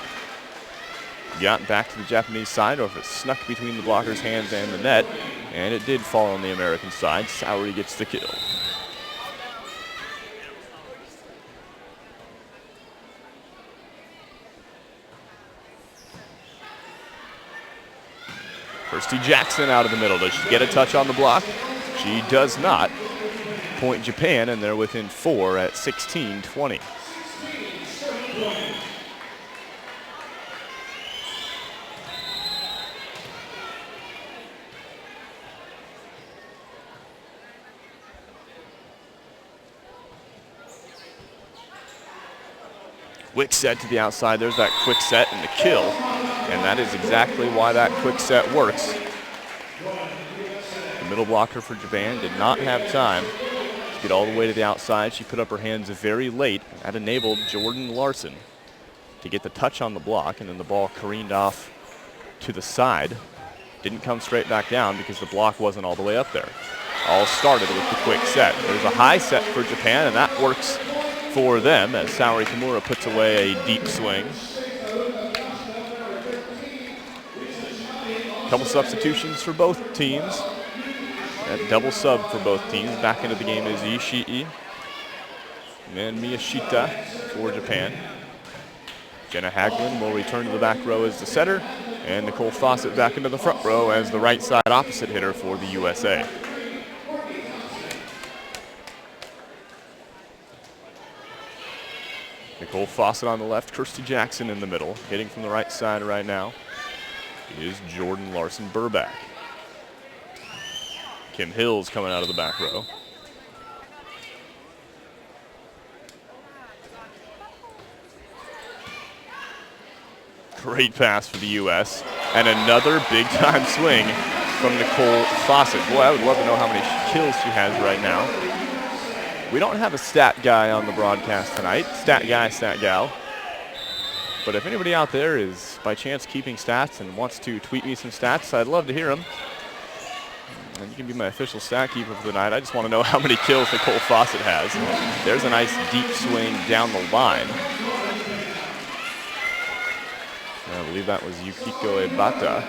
[SPEAKER 1] got back to the Japanese side or if it snuck between the blocker's hands and the net. And it did fall on the American side. Saori gets the kill. Kirsty Jackson out of the middle. Does she get a touch on the block? She does not. Point Japan, and they're within 4 at 16-20. Quick set to the outside. There's that quick set and the kill. And that is exactly why that quick set works. The middle blocker for Japan did not have time to get all the way to the outside. She put up her hands very late. That enabled Jordan Larson to get the touch on the block, and then the ball careened off to the side. Didn't come straight back down because the block wasn't all the way up there. All started with the quick set. There's a high set for Japan, and that works for them as Saori Kimura puts away a deep swing. Couple substitutions for both teams. That double sub for both teams. Back into the game is Ishii and Miyashita for Japan. Jenna Haglund will return to the back row as the setter, and Nicole Fawcett back into the front row as the right side opposite hitter for the USA. Nicole Fawcett on the left, Kirsty Jackson in the middle. Hitting from the right side right now is Jordan Larson Burback. Kim Hill's coming out of the back row. Great pass for the U.S. And another big-time swing from Nicole Fawcett. Boy, I would love to know how many kills she has right now. We don't have a stat guy on the broadcast tonight. Stat guy, stat gal. But if anybody out there is by chance keeping stats and wants to tweet me some stats, I'd love to hear them. And you can be my official stat keeper for the night. I just want to know how many kills Nicole Fawcett has. There's a nice deep swing down the line. I believe that was Yukiko Ebata.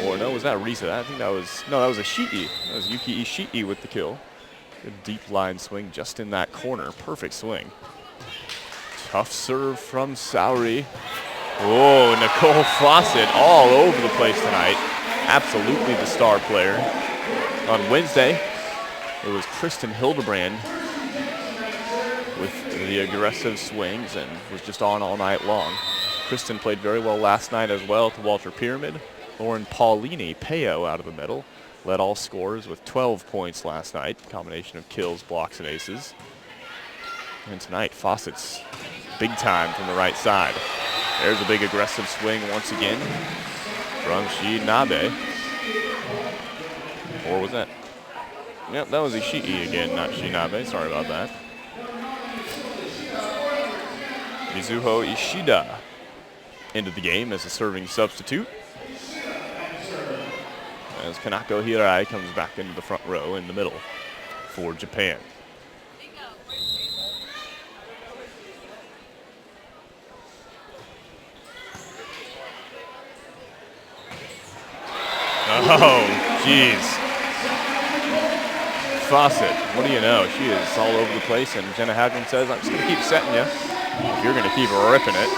[SPEAKER 1] Or no, was that Risa? I think that was, no, that was Ishii. That was Yuki Ishii with the kill. Good deep line swing just in that corner. Perfect swing. Tough serve from Saori. Oh, Nicole Fawcett all over the place tonight. Absolutely the star player. On Wednesday, it was Kristen Hildebrand with the aggressive swings and was just on all night long. Kristen played very well last night as well to Walter Pyramid. Lauren Paulini, Peo out of the middle, led all scorers with 12 points last night. Combination of kills, blocks, and aces. And tonight, Fawcett's big time from the right side. There's a big aggressive swing once again from Shinabe. Or was that? Yep, that was Ishii again, not Shinabe. Sorry about that. Mizuho Ishida into the game as a serving substitute. As Kanako Hirai comes back into the front row in the middle for Japan. Oh, jeez. Fawcett, what do you know? She is all over the place, and Jenna Hadron says, I'm just going to keep setting you if you're going to keep ripping it.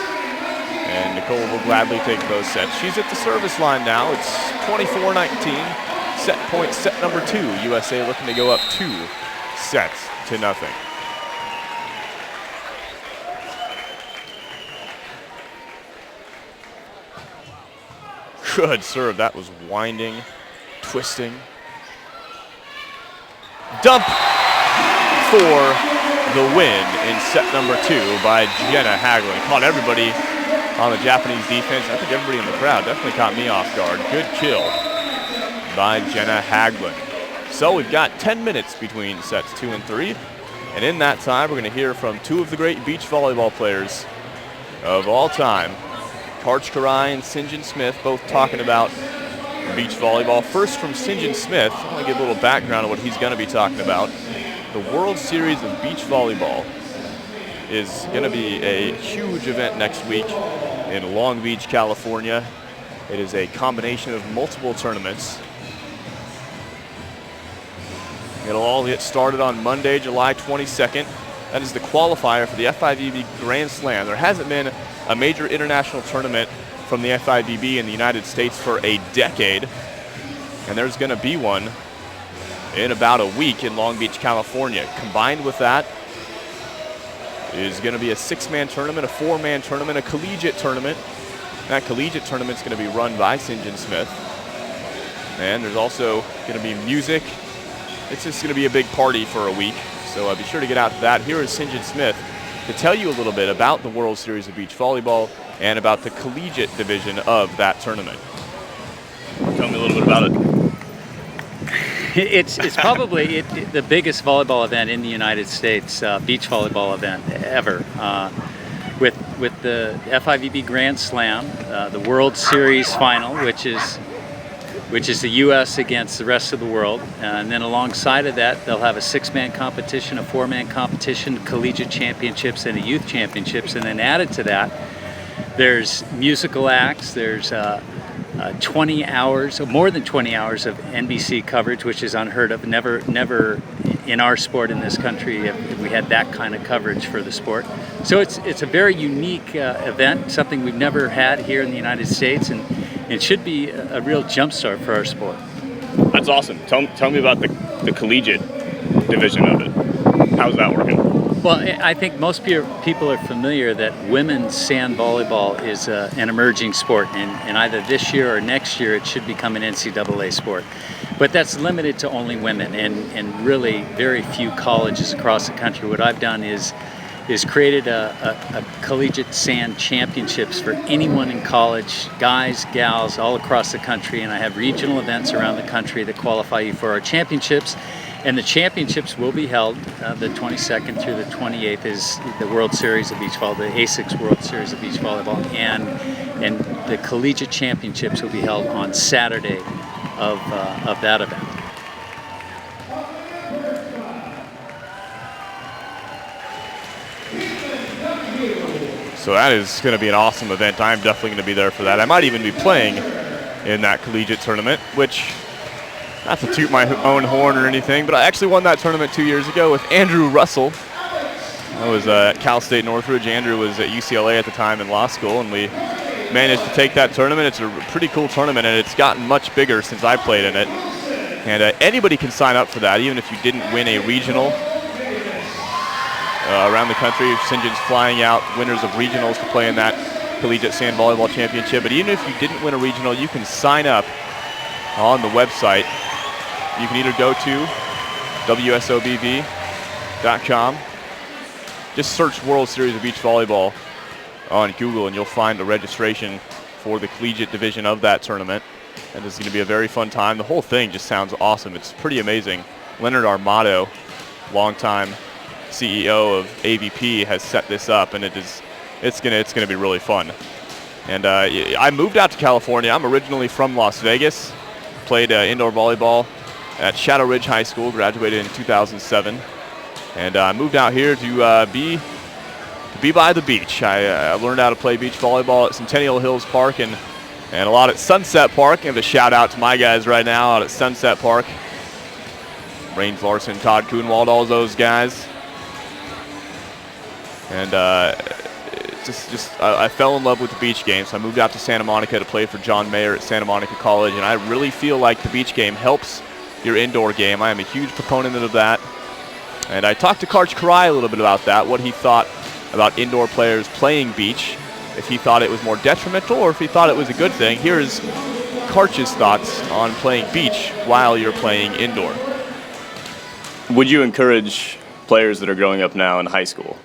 [SPEAKER 1] And Nicole will gladly take those sets. She's at the service line now. It's 24-19. Set point, set number 2. USA looking to go up 2 sets to nothing. Good serve. That was winding, twisting. Dump for the win in set number 2 by Jenna Hagelin. Caught everybody on the Japanese defense. I think everybody in the crowd definitely caught me off guard. Good kill by Jenna Hagelin. So we've got 10 minutes between sets 2 and 3. And in that time, we're going to hear from 2 of the great beach volleyball players of all time. Karch Karai and Sinjin Smith, both talking about beach volleyball. First from Sinjin Smith, I want to give a little background on what he's going to be talking about. The World Series of Beach Volleyball is going to be a huge event next week in Long Beach, California. It is a combination of multiple tournaments. It'll all get started on Monday, July 22nd. That is the qualifier for the FIVB Grand Slam. There hasn't been a major international tournament from the FIVB in the United States for a decade, and there's going to be one in about a week in Long Beach, California. Combined with that is going to be a 6-man tournament, a 4-man tournament, a collegiate tournament. That collegiate tournament is going to be run by Sinjin Smith. And there's also going to be music. It's just going to be a big party for a week, so be sure to get out to that. Here is Sinjin Smith to tell you a little bit about the World Series of Beach Volleyball and about the collegiate division of that tournament. Tell me a little bit about it.
[SPEAKER 5] It's probably the biggest volleyball event in the United States, beach volleyball event ever. With the FIVB Grand Slam, the World Series final, which is the U.S. against the rest of the world, and then alongside of that, they'll have a 6-man competition, a 4-man competition, collegiate championships, and a youth championships, and then added to that, there's musical acts, there's 20 hours, or more than 20 hours of NBC coverage, which is unheard of. Never in our sport in this country have we had that kind of coverage for the sport. So it's a very unique event, something we've never had here in the United States, and it should be a real jumpstart for our sport.
[SPEAKER 1] That's awesome. Tell me about the collegiate division of it. How's that working?
[SPEAKER 5] Well, I think most people are familiar that women's sand volleyball is an emerging sport, and either this year or next year it should become an NCAA sport. But that's limited to only women, and really very few colleges across the country. What I've done is created a collegiate sand championships for anyone in college, guys, gals, all across the country, and I have regional events around the country that qualify you for our championships. And the championships will be held the 22nd through the 28th is the World Series of Beach Volleyball, the ASICS World Series of Beach Volleyball, and the collegiate championships will be held on Saturday of that event.
[SPEAKER 1] So that is going to be an awesome event. I'm definitely going to be there for that. I might even be playing in that collegiate tournament, which, not to toot my own horn or anything, but I actually won that tournament 2 years ago with Andrew Russell. I was at Cal State Northridge. Andrew was at UCLA at the time in law school, and we managed to take that tournament. It's a pretty cool tournament, and it's gotten much bigger since I played in it. And anybody can sign up for that, even if you didn't win a regional. Around the country, St. John's flying out winners of regionals to play in that Collegiate Sand Volleyball Championship. But even if you didn't win a regional, you can sign up on the website. You can either go to wsobv.com, just search World Series of Beach Volleyball on Google, and you'll find the registration for the collegiate division of that tournament. And it's going to be a very fun time. The whole thing just sounds awesome. It's pretty amazing. Leonard Armato, longtime CEO of AVP, has set this up, and it's gonna be really fun. And I moved out to California. I'm originally from Las Vegas. Played indoor volleyball at Shadow Ridge High School. Graduated in 2007, and I moved out here to be by the beach. I learned how to play beach volleyball at Centennial Hills Park and a lot at Sunset Park. Give a shout out to my guys right now out at Sunset Park. Rains Larson, Todd Kuhnwald, all those guys. And I fell in love with the beach game, so I moved out to Santa Monica to play for John Mayer at Santa Monica College, and I really feel like the beach game helps your indoor game. I am a huge proponent of that. And I talked to Karch Karai a little bit about that, what he thought about indoor players playing beach, if he thought it was more detrimental or if he thought it was a good thing. Here's Karch's thoughts on playing beach while you're playing indoor.
[SPEAKER 6] Would you encourage players that are growing up now in high school,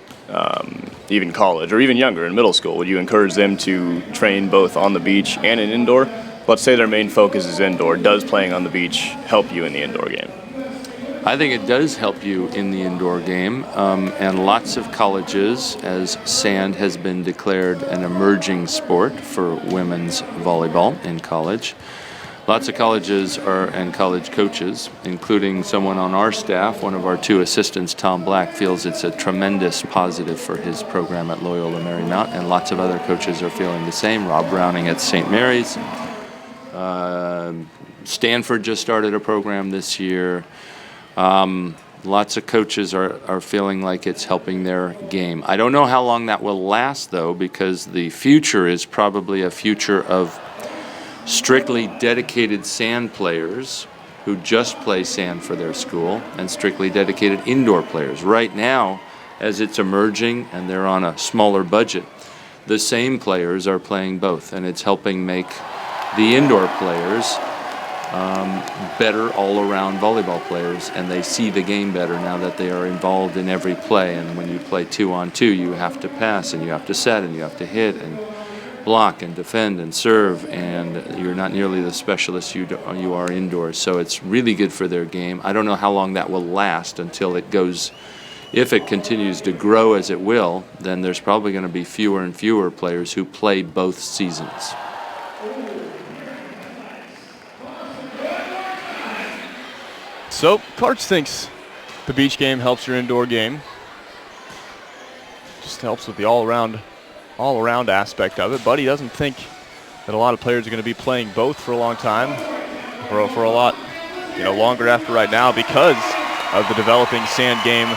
[SPEAKER 6] even college, or even younger in middle school, would you encourage them to train both on the beach and in indoor? Let's say their main focus is indoor. Does playing on the beach help you in the indoor game?
[SPEAKER 7] I think it does help you in the indoor game, and lots of colleges, as sand has been declared an emerging sport for women's volleyball in college. Lots of colleges and college coaches, including someone on our staff, one of our two assistants, Tom Black, feels it's a tremendous positive for his program at Loyola Marymount, and lots of other coaches are feeling the same. Rob Browning at St. Mary's. Stanford just started a program this year. Lots of coaches are feeling like it's helping their game. I don't know how long that will last, though, because the future is probably a future of strictly dedicated sand players who just play sand for their school and strictly dedicated indoor players. Right now, as it's emerging and they're on a smaller budget, the same players are playing both, and it's helping make the indoor players better all-around volleyball players, and they see the game better now that they are involved in every play. And when you play 2-on-2, you have to pass, and you have to set, and you have to hit, and block, and defend, and serve, and you're not nearly the specialist you are indoors. So it's really good for their game. I don't know how long that will last until it goes. If it continues to grow as it will, then there's probably going to be fewer and fewer players who play both seasons.
[SPEAKER 1] So, Karch thinks the beach game helps your indoor game. Just helps with the all-around aspect of it, but he doesn't think that a lot of players are going to be playing both for a long time, for a lot, longer after right now because of the developing sand game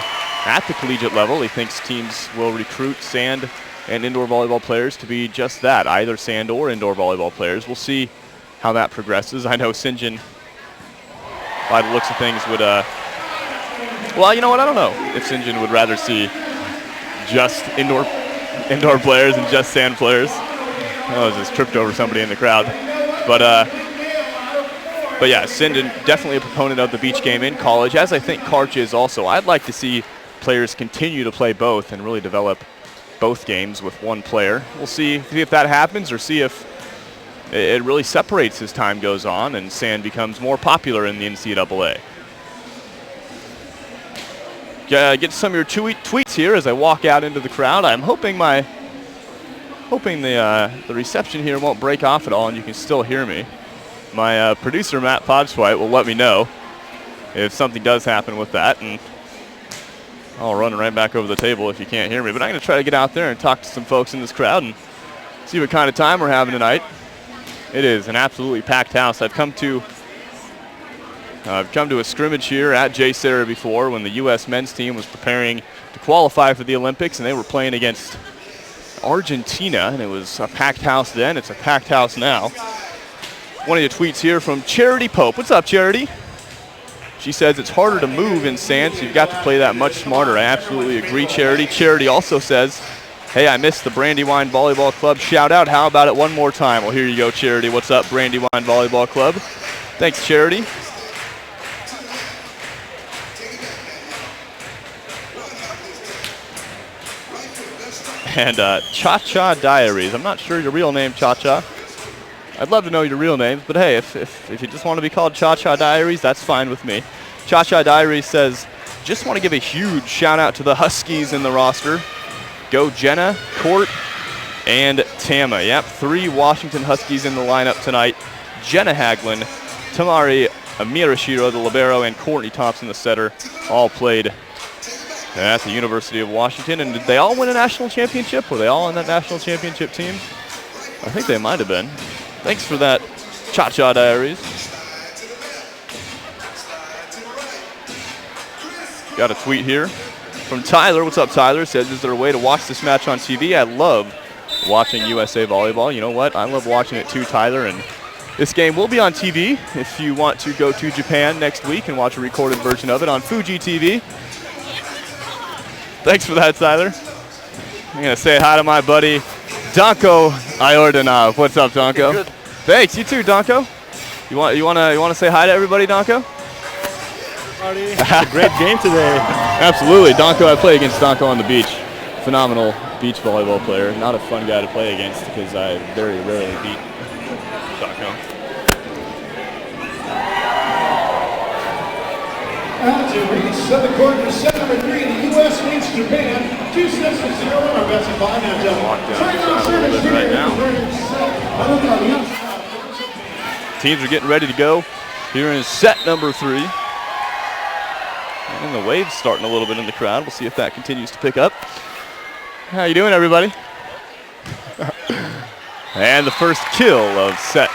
[SPEAKER 1] at the collegiate level. He thinks teams will recruit sand and indoor volleyball players to be just that, either sand or indoor volleyball players. We'll see how that progresses. I know St. John, by the looks of things, would, well, you know what, I don't know if St. John would rather see just indoor players and just sand players. I just tripped over somebody in the crowd. But yeah, St. John definitely a proponent of the beach game in college, as I think Karch is also. I'd like to see players continue to play both and really develop both games with one player. We'll see if that happens, or see if it really separates as time goes on and sand becomes more popular in the NCAA. Get some of your tweets here as I walk out into the crowd. I'm hoping the reception here won't break off at all and you can still hear me. My producer, Matt Podswhite, will let me know if something does happen with that, and I'll run right back over the table if you can't hear me. But I'm going to try to get out there and talk to some folks in this crowd and see what kind of time we're having tonight. It is an absolutely packed house. I've come to a scrimmage here at J. Sarah before when the U.S. men's team was preparing to qualify for the Olympics, and they were playing against Argentina, and it was a packed house then. It's a packed house now. One of your tweets here from Charity Pope. What's up, Charity? She says it's harder to move in sand, so you've got to play that much smarter. I absolutely agree, Charity. Charity also says, hey, I missed the Brandywine Volleyball Club shout out. How about it one more time? Well, here you go, Charity. What's up, Brandywine Volleyball Club? Thanks, Charity. And Cha-Cha Diaries. I'm not sure your real name, Cha-Cha. I'd love to know your real name, but hey, if you just want to be called Cha-Cha Diaries, that's fine with me. Cha-Cha Diaries says, just want to give a huge shout out to the Huskies in the roster. Go Jenna, Court, and Tama. Yep, 3 Washington Huskies in the lineup tonight. Jenna Haglund, Tamari Amirashiro, the libero, and Courtney Thompson, the setter, all played at the University of Washington. And did they all win a national championship? Were they all on that national championship team? I think they might have been. Thanks for that, Cha-Cha Diaries. Got a tweet here from Tyler. What's up, Tyler? Says, is there a way to watch this match on TV? I love watching USA Volleyball. You know what? I love watching it too, Tyler. And this game will be on TV if you want to go to Japan next week and watch a recorded version of it on Fuji TV. Thanks for that, Tyler. I'm going to say hi to my buddy, Danko Iordanov. What's up, Danko? Good. Thanks. You too, Danko. You want to say hi to everybody, Danko?
[SPEAKER 8] It's a great game today.
[SPEAKER 1] Absolutely. Danko, I play against Danko on the beach. Phenomenal beach volleyball player. Not a fun guy to play against because I very rarely beat Danko.
[SPEAKER 9] Set the court for set number 3. The U.S. leads Japan 2 sets to 0 in our best of 5 matchup.
[SPEAKER 1] Right now. Teams are getting ready to go here in set number 3. And the wave's starting a little bit in the crowd. We'll see if that continues to pick up. How you doing, everybody? And the first kill of set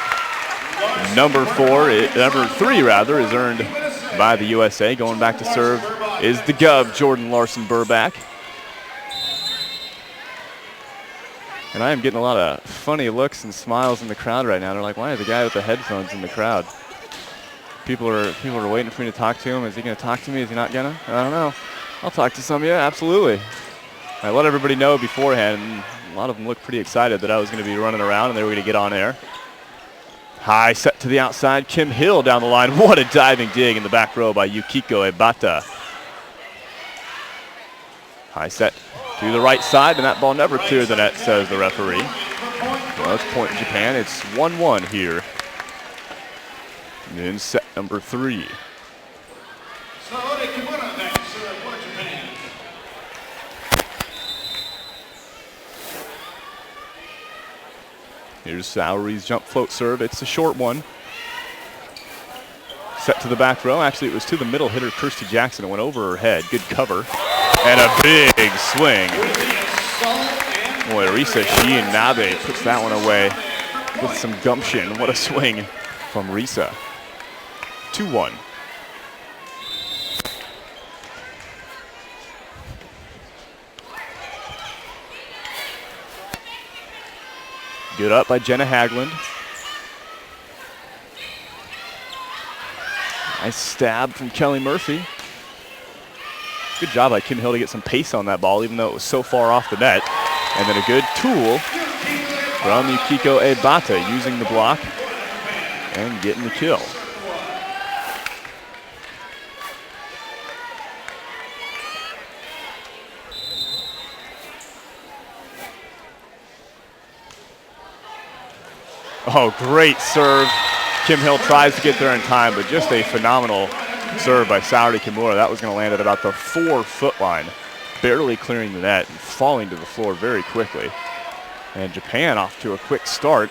[SPEAKER 1] number 3 rather, is earned by the USA. Going back to serve is the Gov, Jordan Larson-Burback. And I am getting a lot of funny looks and smiles in the crowd right now. They're like, why is the guy with the headphones in the crowd? People are waiting for me to talk to him. Is he going to talk to me? Is he not going to? I don't know. I'll talk to some of you, absolutely. I let everybody know beforehand, and a lot of them looked pretty excited that I was going to be running around and they were going to get on air. High set to the outside. Kim Hill down the line. What a diving dig in the back row by Yukiko Ebata. High set to the right side, and that ball never cleared the net, says the referee. Well, it's point Japan. It's 1-1 here in set number 3. Here's Sowery's jump float serve. It's a short one. Set to the back row. Actually, it was to the middle hitter, Kirsty Jackson. It went over her head. Good cover. And a big swing. Boy, Risa Shiinabe puts that one away with some gumption. What a swing from Risa. 2-1. Good up by Jenna Haglund. Nice stab from Kelly Murphy. Good job by Kim Hill to get some pace on that ball, even though it was so far off the net. And then a good tool from Yukiko Ebata, using the block and getting the kill. Oh, great serve. Kim Hill tries to get there in time, but just a phenomenal serve by Saori Kimura. That was going to land at about the 4-foot line, barely clearing the net and falling to the floor very quickly. And Japan off to a quick start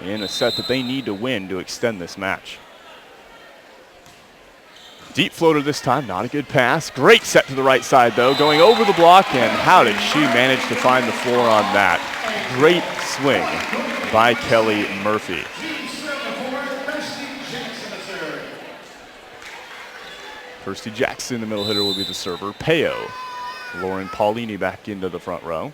[SPEAKER 1] in a set that they need to win to extend this match. Deep floater this time, not a good pass. Great set to the right side though, going over the block, and how did she manage to find the floor on that? Great swing by Kelly Murphy. Kirsty Jackson, the middle hitter, will be the server. Peo. Lauren Paulini back into the front row.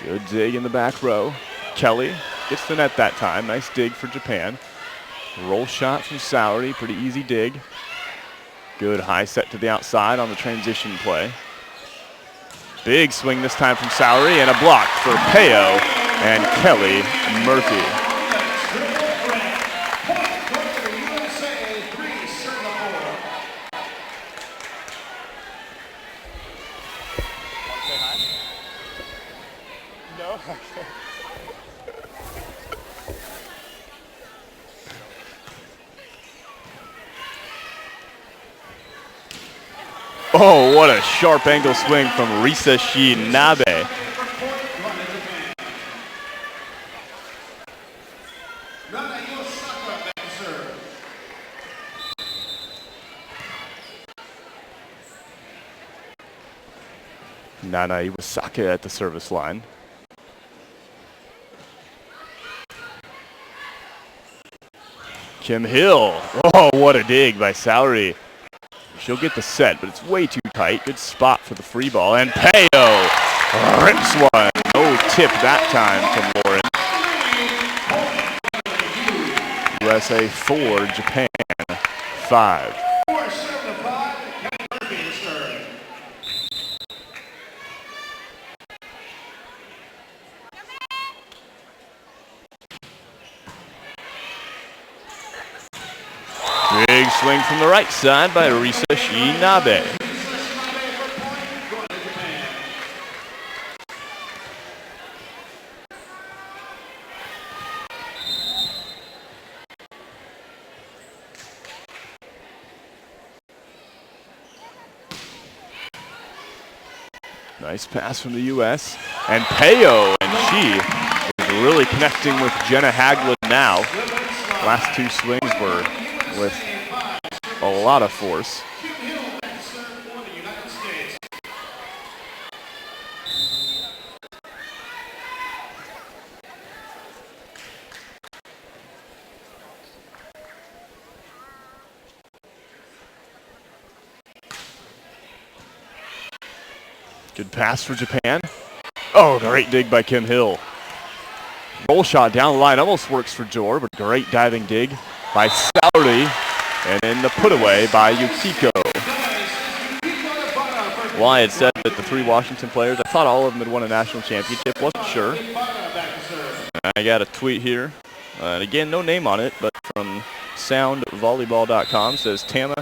[SPEAKER 1] Good dig in the back row. Kelly gets the net that time. Nice dig for Japan. Roll shot from Sowery. Pretty easy dig. Good high set to the outside on the transition play. Big swing this time from Sowery, and a block for Peo and Kelly Murphy. Oh, what a sharp angle swing from Risa Shinabe. Nana Iwasaka at the service line. Kim Hill. Oh, what a dig by Sowery. She'll get the set, but it's way too tight. Good spot for the free ball. And Peo rips one. No tip that time from Lauren. USA 4, Japan 5. Big swing from the right side by Risa Shinabe. Nice pass from the U.S. And Peo, and she is really connecting with Jenna Haglund now. Last two swings were with a lot of force. Good pass for Japan. Oh, great dig by Kim Hill. Roll shot down the line, almost works for Jor, but great diving dig by Sowery, and then the put away by Yukiko. Well, I had said that the three Washington players, I thought all of them had won a national championship, wasn't sure. I got a tweet here, and again, no name on it, but from soundvolleyball.com, says Tama